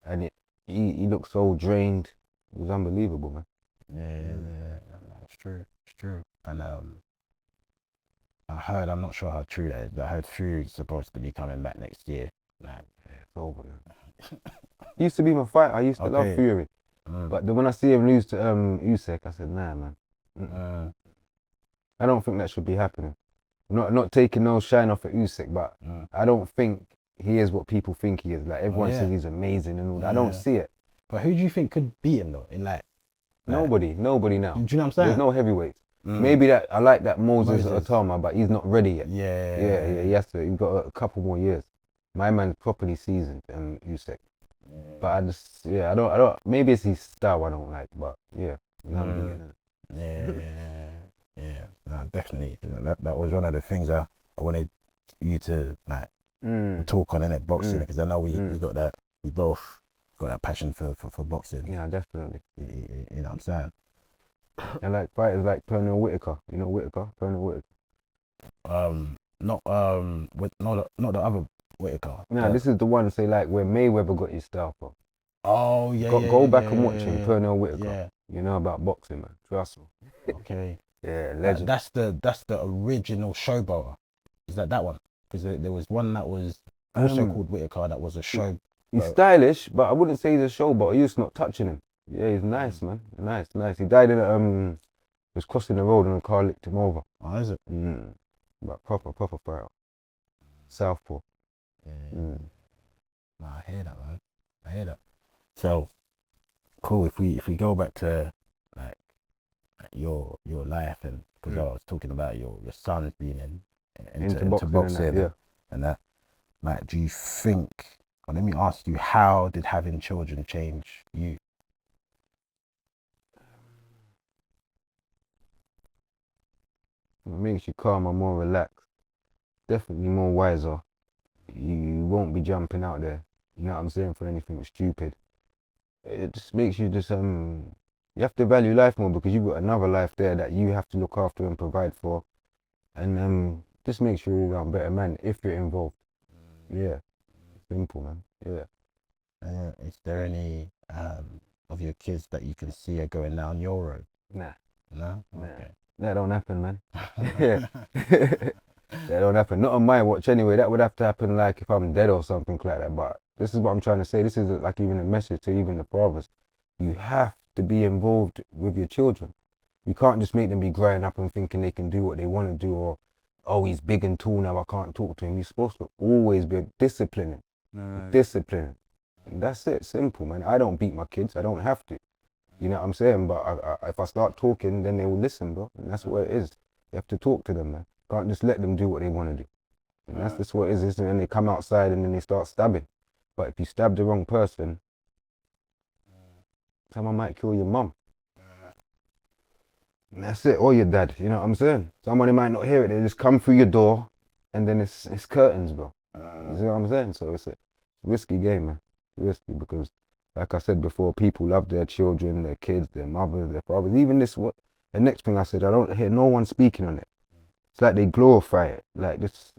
and he looked so drained. It was unbelievable, man. Yeah, it's true. It's true. And I heard, I'm not sure how true that is, but I heard Fury's supposed to be coming back next year. Like, it's over, man. He used to be my fighter. I used to love Fury. But then when I see him lose to Usyk, I said, nah, man. I don't think that should be happening. Not taking no shine off at Usyk, but I don't think he is what people think he is. Like, everyone says he's amazing and all that. I don't see it. But who do you think could beat him though? In like nobody now. Do you know what I'm saying? There's no heavyweights. Maybe that I like that Moses Otama, but he's not ready yet. Yeah. He has to. He's got a couple more years. My man's properly seasoned, Usyk. But I just, I don't. Maybe it's his style I don't like, but yeah. No, definitely. That was one of the things I wanted you to like talk on, innit? Boxing, because I know we got that, we both got that passion for boxing. Yeah, definitely. You know what I'm saying? And like fighters like Pernell Whitaker, you know Pernell Whitaker. Not the other Whitaker. Nah, this is the one, say like where Mayweather got his style from. Oh yeah, Go back and watch him, Pernell Whitaker. Yeah. You know about boxing, man. Trust me. Okay. Yeah, legend. That's the original showboater. Is that one? Because there was one that was also called Whitaker that was a show. He's stylish, but I wouldn't say he's a showboater. You're just not touching him. Yeah, he's nice, man. Nice. He died in was crossing the road and a car licked him over. Oh, is it? But proper fighter. Southpaw. Yeah. No, I hear that, man. I hear that. So cool. If we go back to like your life, and because I was talking about your sons being into boxing and that, like, do you think? Or let me ask you, how did having children change you? It makes you calmer, more relaxed. Definitely more wiser. You won't be jumping out there, you know what I'm saying, for anything stupid. It just makes you just you have to value life more, because you've got another life there that you have to look after and provide for, and just makes you all around better man if you're involved. Yeah, simple, man. Yeah. Is there any of your kids that you can see are going down your road? Nah. No? Okay. That don't happen, man. Yeah. That don't happen. Not on my watch anyway. That would have to happen like if I'm dead or something like that. But this is what I'm trying to say. This is like even a message to even the fathers. You have to be involved with your children. You can't just make them be growing up and thinking they can do what they want to do, or, oh, he's big and tall now, I can't talk to him. You're supposed to always be disciplining. Disciplining. And that's it. Simple, man. I don't beat my kids. I don't have to. You know what I'm saying? But if I start talking, then they will listen, bro. And that's what it is. You have to talk to them, man. Can't just let them do what they want to do. And that's just what it is. And then they come outside and then they start stabbing. But if you stab the wrong person, someone might kill your mum. And that's it. Or your dad. You know what I'm saying? Somebody might not hear it. They just come through your door and then it's curtains, bro. You see what I'm saying? So it's a risky game, man. Risky, because like I said before, people love their children, their kids, their mothers, their fathers. Even this, what the next thing I said, I don't hear no one speaking on it. It's like they glorify it, like this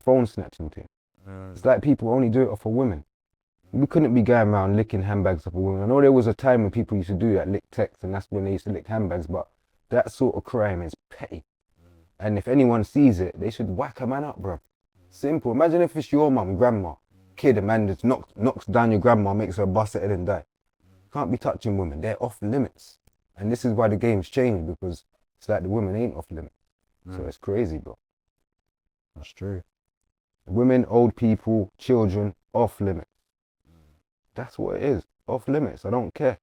phone snatching thing. It's like people only do it off of women. We couldn't be going around licking handbags off of women. I know there was a time when people used to do that, lick texts, and that's when they used to lick handbags, but that sort of crime is petty. And if anyone sees it, they should whack a man up, bro. Simple. Imagine if it's your mum, grandma, kid, a man just knocks down your grandma, makes her bust her head and die. Can't be touching women. They're off limits. And this is why the game's changed, because it's like the women ain't off limits. So it's crazy, bro. That's true. Women, old people, children, off limits. That's what it is. Off limits. I don't care.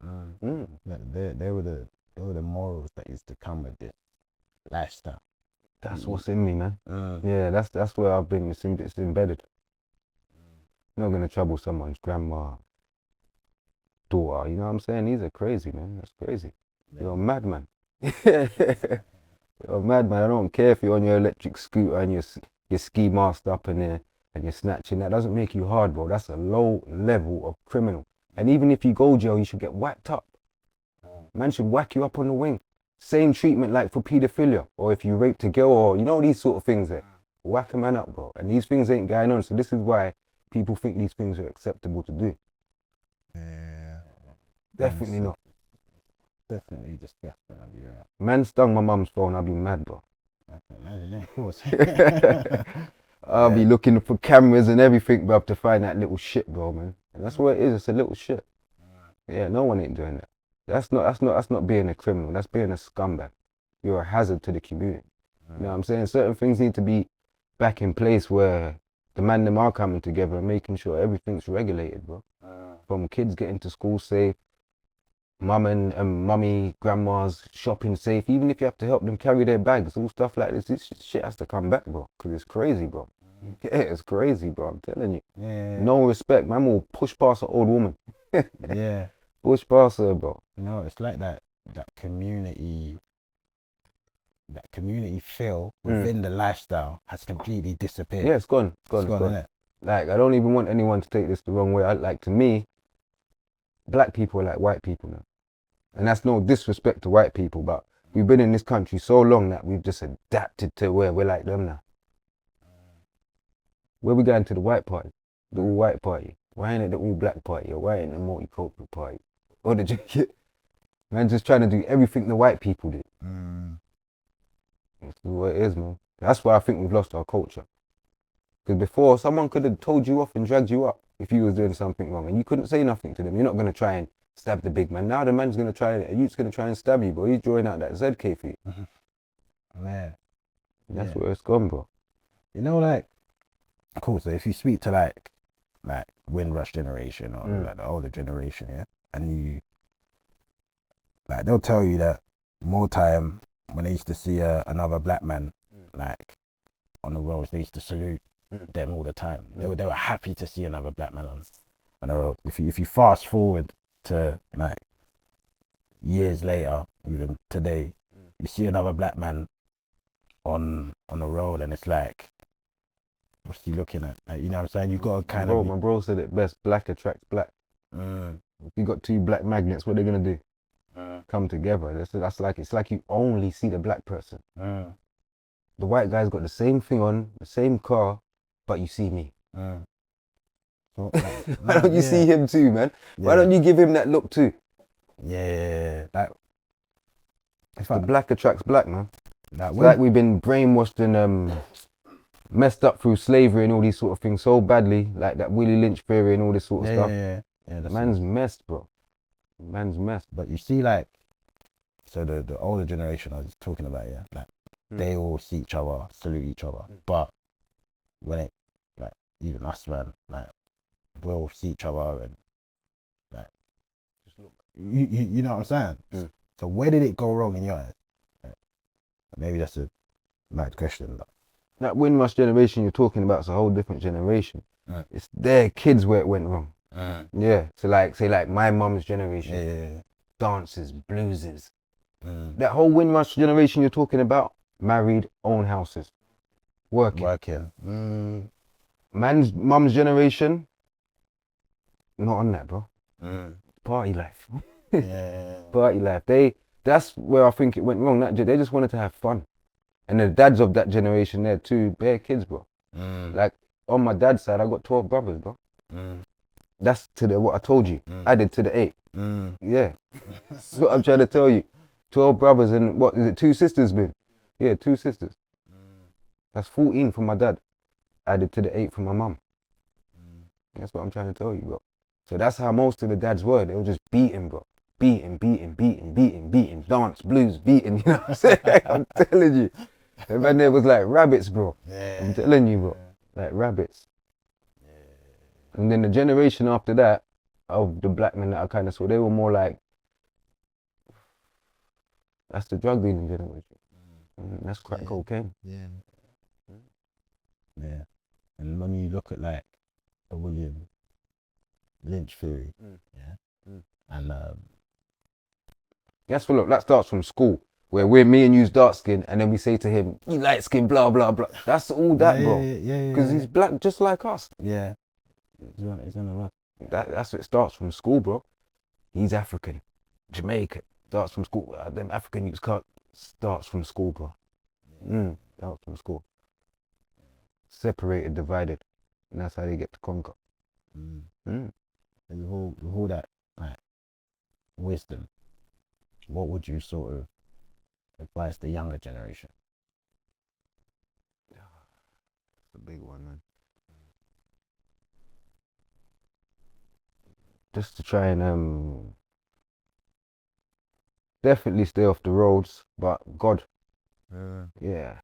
They were the morals that used to come with this lifestyle. That's what's in me, man. Yeah, that's where I've been. It's embedded. You're not gonna trouble someone's grandma, daughter. You know what I'm saying? These are crazy, man. That's crazy. You're a madman. You're a madman. I don't care if you're on your electric scooter and your ski masked up in there and you're snatching. That doesn't make you hard, bro. That's a low level of criminal. And even if you go jail, you should get whacked up. Man should whack you up on the wing. Same treatment like for paedophilia, or if you raped a girl, or you know, these sort of things there. Whack a man up, bro. And these things ain't going on. So this is why people think these things are acceptable to do. Yeah. Definitely not. Definitely disgusting. Man stung my mum's phone, I'll be mad, bro. Of course. I'll be looking for cameras and everything, bro, to find that little shit, bro, man. And that's what it is. It's a little shit. Yeah, no one ain't doing that. That's not being a criminal. That's being a scumbag. You're a hazard to the community. You know what I'm saying? Certain things need to be back in place where the man them are coming together and making sure everything's regulated, bro. From kids getting to school safe, mum and mummy, grandmas shopping safe. Even if you have to help them carry their bags, all stuff like this shit has to come back, bro. Because it's crazy, bro. Yeah, it's crazy, bro. I'm telling you. Yeah. No respect. Man will push past an old woman. Yeah. Push past her, bro. You know, it's like that community that community feel within the lifestyle has completely disappeared. Yeah, it's gone. It's gone. Isn't it? Like, I don't even want anyone to take this the wrong way. To me, black people are like white people now. And that's no disrespect to white people, but we've been in this country so long that we've just adapted to where we're like them now. Where we going to the white party? The all white party. Why ain't it the all black party? Or why ain't it the multicultural party? Or the man just trying to do everything the white people do. That's what it is, man. That's why I think we've lost our culture. Because before, someone could have told you off and dragged you up if you was doing something wrong, and you couldn't say nothing to them. You're not going to try and stab the big man. Now the man's going to try, a youth's going to try and stab you, bro. He's drawing out that ZK for you. Man. That's where it's gone, bro. You know, like, cool, so if you speak to like Windrush generation or like the older generation, yeah, and you, like, they'll tell you that more time when they used to see another black man, like, on the roads, they used to salute them all the time. They were happy to see another black man on the road. If you fast forward to like years later, even today, you see another black man on the road, and it's like, what's he looking at? Like, you know what I'm saying? You got to kind of. My bro said it best. Black attracts black. If you got two black magnets, what are they gonna do? Come together. That's like, it's like you only see the black person. The white guy's got the same thing on, the same car, but you see me. So, Why don't you see him too, man? Why don't you give him that look too? Yeah, like, the black attracts black, man. It's like we've been brainwashed and messed up through slavery and all these sort of things so badly, like that Willie Lynch theory and all this sort of stuff. Yeah, man's messed, bro. Man's messed. But you see, like, so the older generation I was talking about, yeah, like, they all see each other, salute each other. But when it, like, even us, man, like, we'll see each other and, like, just look. You know what I'm saying? So where did it go wrong in your eyes? Like, maybe that's a mad question. That Windrush generation you're talking about is a whole different generation. It's their kids where it went wrong. Yeah. So like, say like my mum's generation. Dances, blueses. That whole Windrush generation you're talking about, married, own houses, working. Man's mum's generation, not on that, bro. Party life. Party life. That's where I think it went wrong. They just wanted to have fun. And the dads of that generation there too, bare kids, bro. Like, on my dad's side, I got 12 brothers, bro. That's to what I told you. Added to the 8. Yeah. That's what I'm trying to tell you. 12 brothers and what is it, 2 sisters, man? Yeah, 2 sisters. That's 14 from my dad. Added to the 8 from my mum. That's what I'm trying to tell you, bro. So that's how most of the dads were. They were just beating, bro. Beating. Dance, blues, beating, you know what I'm saying? I'm telling you. And then there was like rabbits, bro. I'm telling you, bro. Like rabbits. And then the generation after that, of the black men that I kind of saw, they were more like, that's the drug dealing generation. That's crack cocaine. Yeah. And when you look at like the William Lynch theory, and that's what, look, that starts from school, where me and you's dark skin, and then we say to him, you light skin, blah blah blah. That's all that, bro. Because he's black just like us. Yeah. He's on the run. That's what it starts from school, bro. He's African, Jamaican. Starts from school. Them African youths can't. Starts from school, bro. Starts from school. Separated, divided, and that's how they get to conquer. And with all that like wisdom, what would you sort of advise the younger generation? It's a big one, man. Just to try and definitely stay off the roads, but God, yeah,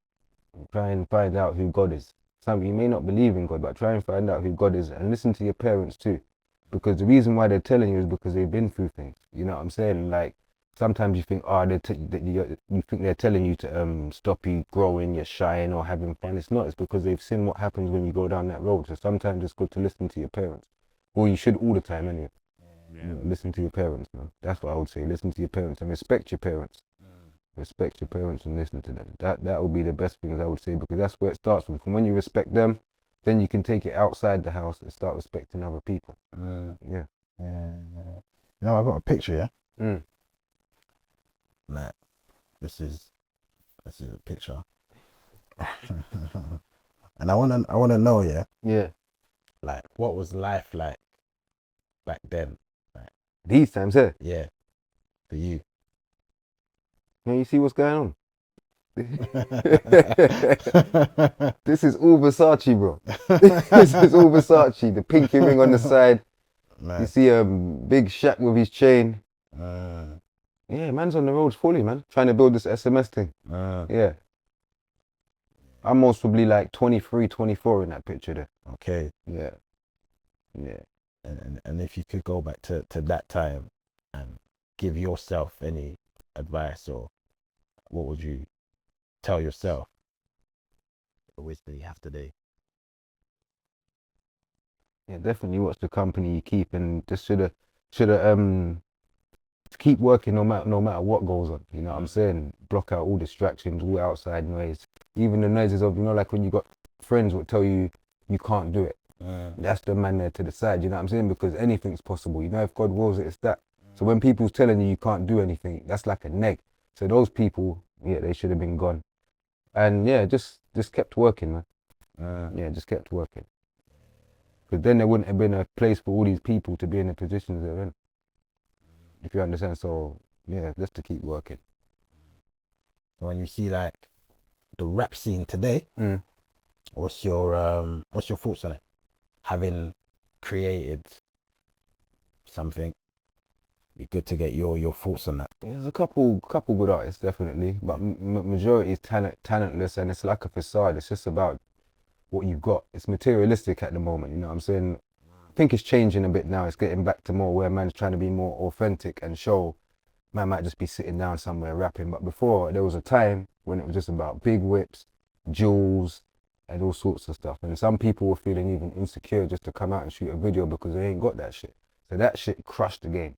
try and find out who God is. You may not believe in God, but try and find out who God is, and listen to your parents too, because the reason why they're telling you is because they've been through things. You know what I'm saying? Like, sometimes you think, you think they're telling you to stop you growing, you're shying or having fun. It's not. It's because they've seen what happens when you go down that road. So sometimes it's good to listen to your parents. Well, you should all the time anyway. You know, listen to your parents, man. That's what I would say. Listen to your parents and respect your parents. Respect your parents and listen to them. That would be the best things I would say, because that's where it starts from. From when you respect them, then you can take it outside the house and start respecting other people. Yeah. You know, I got a picture, yeah? Like, this is a picture. And I wanna know, yeah? Yeah. Like, what was life like back then? Like, these times, yeah, for you. Now you see what's going on? This is all Versace, bro. This is all Versace. The pinky ring on the side. Man. You see a big Shaq with his chain. Yeah, man's on the roads fully, man. Trying to build this SMS thing. Yeah. I'm most probably like 23, 24 in that picture there. Okay. Yeah. Yeah. And if you could go back to that time and give yourself any advice, or what would you tell yourself? The wisdom you have today. Yeah, definitely watch the company you keep, and just should have keep working no matter what goes on. You know what I'm saying? Block out all distractions, all outside noise. Even the noises of, you know, like when you got friends would tell you you can't do it. That's the man there to the side, you know what I'm saying? Because anything's possible. You know, if God wills it, it's that. So when people's telling you can't do anything, that's like a neg. So those people, yeah, they should have been gone. And yeah, just kept working, man. Yeah, just kept working. Because then there wouldn't have been a place for all these people to be in the positions they're in. If you understand. So yeah, just to keep working. When you see like the rap scene today, what's your thoughts on it? Having created something, be good to get your thoughts on that. There's a couple good artists, definitely, but majority is talentless, and it's like a facade. It's just about what you've got. It's materialistic at the moment, you know what I'm saying? I think it's changing a bit now. It's getting back to more where man's trying to be more authentic and show. Man might just be sitting down somewhere rapping, but before there was a time when it was just about big whips, jewels, and all sorts of stuff. And some people were feeling even insecure just to come out and shoot a video because they ain't got that shit. So that shit crushed the game.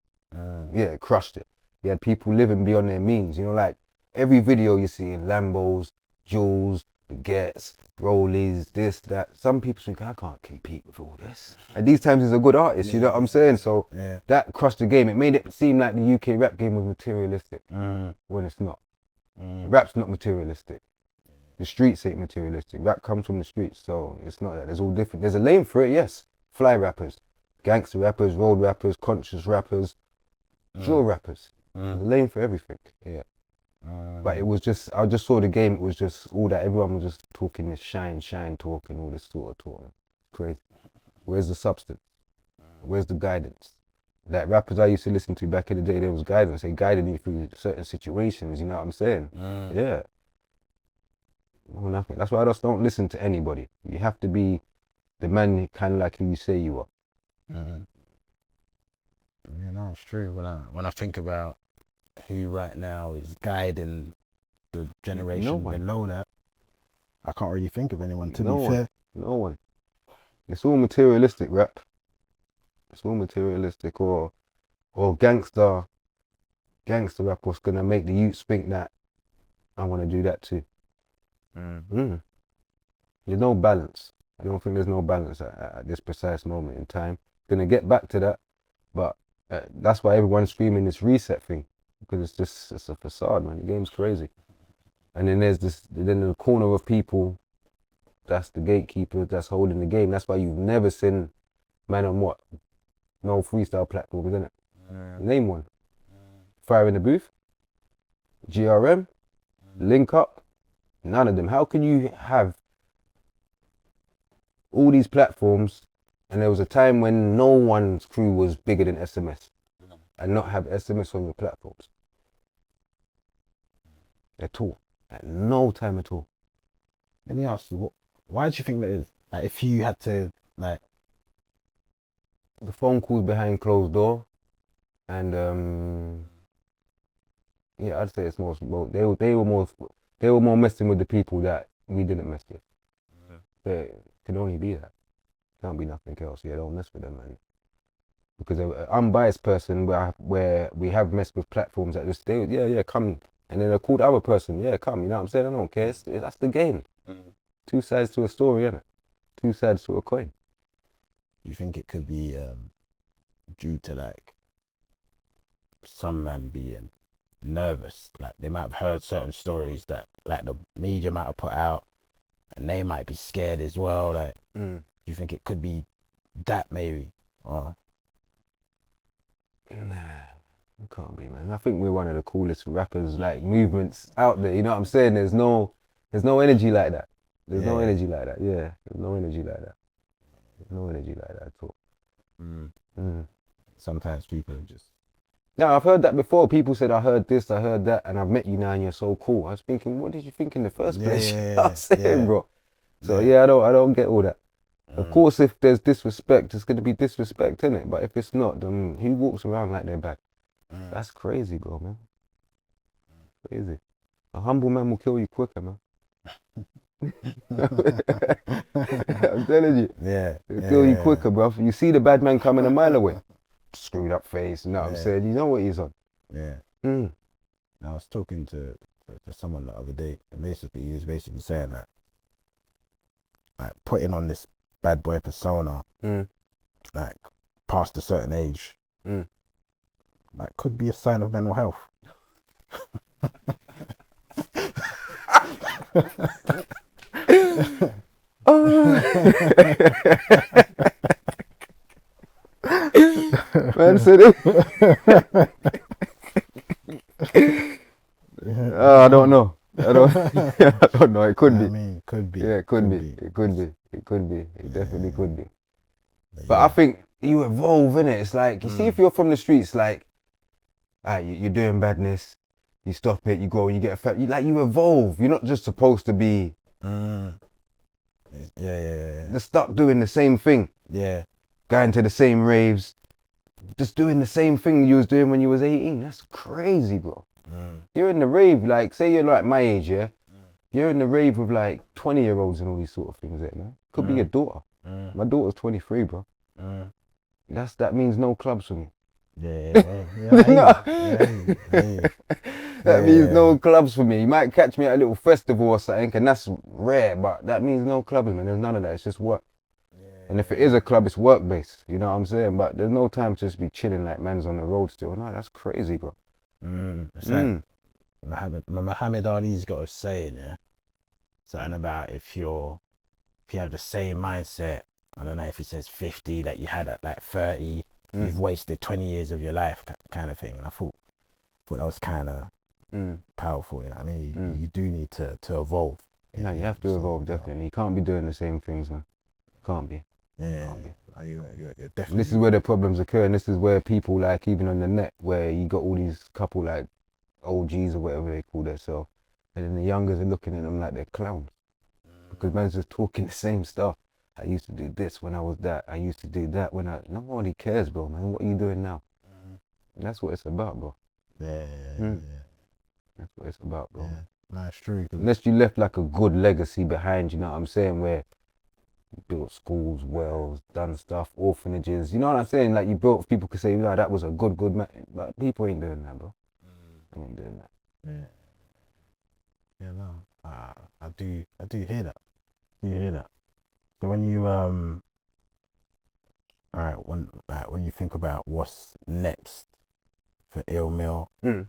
Yeah, it crushed it. You had people living beyond their means. You know, like every video you see in Lambos, jewels, baguettes, rollies, this, that. Some people think, I can't compete with all this. And these times he's a good artist, you know what I'm saying? So that crushed the game. It made it seem like the UK rap game was materialistic when it's not. Rap's not materialistic. The streets ain't materialistic. Rap comes from the streets, so it's not that. There's all different. There's a lane for it, yes. Fly rappers, gangster rappers, road rappers, conscious rappers, drill rappers. There's a lane for everything, yeah. But it was just, I just saw the game, it was just all that, everyone was just talking this shine talk and all this sort of talk. Crazy. Where's the substance? Where's the guidance? Like rappers I used to listen to back in the day, there was guidance. They guided me through certain situations, you know what I'm saying? Yeah. No, nothing. That's why I just don't listen to anybody. You have to be the man kind of like who you say you are. You know, it's true. When I think about who right now is guiding the generation below that, I can't really think of anyone, to be fair. No one. It's all materialistic rap. It's all materialistic, or gangster rap was gonna make the youths think that I want to do that too. There's no balance. I don't think there's no balance at this precise moment in time. Gonna get back to that, but that's why everyone's screaming this reset thing, because it's a facade, man. The game's crazy. And then there's the corner of people, that's the gatekeepers that's holding the game. That's why you've never seen man on what? No freestyle platforms, isn't it? Name one. Fire in the Booth, GRM, Link Up, none of them. How can you have all these platforms and there was a time when no one's crew was bigger than SMS and not have SMS on your platforms? At all. At no time at all. Let me ask you, why do you think that is? Like, if you had to, like, the phone calls behind closed door, and yeah, I'd say it's more. They were more messing with the people that we didn't mess with. It can only be that. Can't be nothing else. Yeah, don't mess with them, man. Because an unbiased person, where we have messed with platforms that just come And then I call the other person, yeah, come, you know what I'm saying? I don't care. That's the game. Two sides to a story, innit? Two sides to a coin. You think it could be due to like some man being nervous? Like they might have heard certain stories that like the media might have put out, and they might be scared as well. Like, you think it could be that maybe? Or Nah, it can't be, man. I think we're one of the coolest rappers, like movements out there. You know what I'm saying? There's no energy like that. There's no energy like that. Yeah, there's no energy like that. There's no energy like that at all. Sometimes people are just. No, I've heard that before. People said, I heard this, I heard that, and I've met you now and you're so cool. I was thinking, what did you think in the first place? You know what I'm saying, bro? So I don't get all that. Of course, if there's disrespect, it's going to be disrespect, innit? But if it's not, then who walks around like they're bad? That's crazy, bro, man. Crazy. A humble man will kill you quicker, man. I'm telling you. He'll kill you quicker, bro. You see the bad man coming a mile away. Screwed up face, you know what I'm saying? You know what he's on. I was talking to someone the other day, and basically he was basically saying that like putting on this bad boy persona like past a certain age like could be a sign of mental health. Man said it. I don't know. I don't know. It could be. I mean, could be. Yeah, it could be. It could be. It could be. It definitely could be. But I think you evolve, innit? It's like, you see, if you're from the streets, like, you're doing badness, you stop it, you go, you get you evolve. You're not just supposed to be just stuck doing the same thing. Yeah. Going to the same raves, just doing the same thing you was doing when you was 18. That's crazy, bro. You're in the rave, like, say you're like my age, yeah? You're in the rave with like 20-year-olds and all these sort of things there, man. Could be your daughter. My daughter's 23, bro. That means no clubs for me. That means no clubs for me. You might catch me at a little festival or something, and that's rare, but that means no clubs, man. There's none of that. It's just work. And if it is a club, it's work-based. You know what I'm saying? But there's no time to just be chilling like man's on the road still. No, that's crazy, bro. It's like Muhammad Ali's got a saying, yeah? Something about if you have the same mindset, I don't know if it says 50 that you had at like 30, you've wasted 20 years of your life, kind of thing. And I thought that was kind of powerful. You know what I mean? You do need to evolve. Yeah, you have to evolve, definitely. You can't be doing the same things, man. Can't be. Yeah. You're definitely. This is where the problems occur, and this is where people, like, even on the net, where you got all these couple like OGs or whatever they call themselves, and then the youngers are looking at them like they're clowns. Because man's just talking the same stuff. I used to do this when I was that. I used to do that when I... Nobody cares, bro, man. What are you doing now? And that's what it's about, bro. Yeah. That's what it's about, bro. No, it's true. Unless you left like a good legacy behind, you know what I'm saying, where you built schools, wells, done stuff, orphanages, you know what I'm saying? Like, you built, people could say, that was a good man. But people ain't doing that, bro. They ain't doing that. Yeah, no. I do hear that. You hear that? So when you when you think about what's next for Ill Mill, you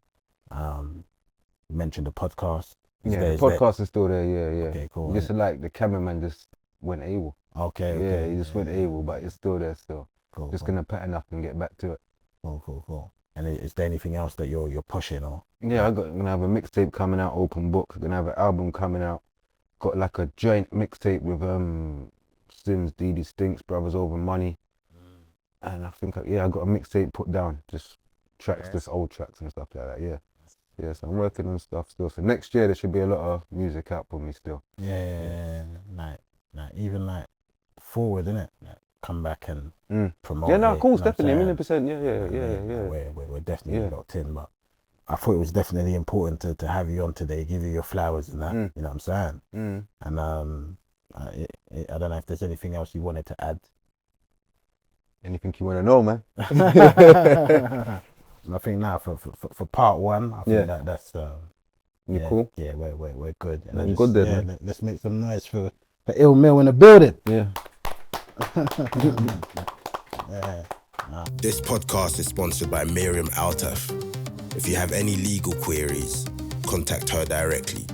mentioned the podcast. The podcast is still there. Yeah. Okay, cool. Just like the cameraman just went AWOL. Okay. He just went AWOL, but it's still there still. Cool. Just gonna pattern up and get back to it. Cool. And is there anything else that you're pushing or? Yeah, I'm gonna have a mixtape coming out, open book. I'm gonna have an album coming out. Got like a joint mixtape with Sims, DD Stinks, Brothers Over Money. And I think I got a mixtape put down, just tracks, just old tracks and stuff like that. Yeah, so I'm working on stuff still. So next year there should be a lot of music out for me still. Yeah. Like even like forward, innit? Like come back and promote. Yeah, no, of course, definitely, 100%. Yeah. We're definitely locked in, but I thought it was definitely important to have you on today, give you your flowers and that. You know what I'm saying? And I don't know if there's anything else you wanted to add. Anything you want to know, man? I think now for part one, I think that's You cool? Yeah, we're good. I'm good then, man. Let's make some noise for Ill Mill in the building. Yeah. This podcast is sponsored by Miriam Altaf. If you have any legal queries, contact her directly.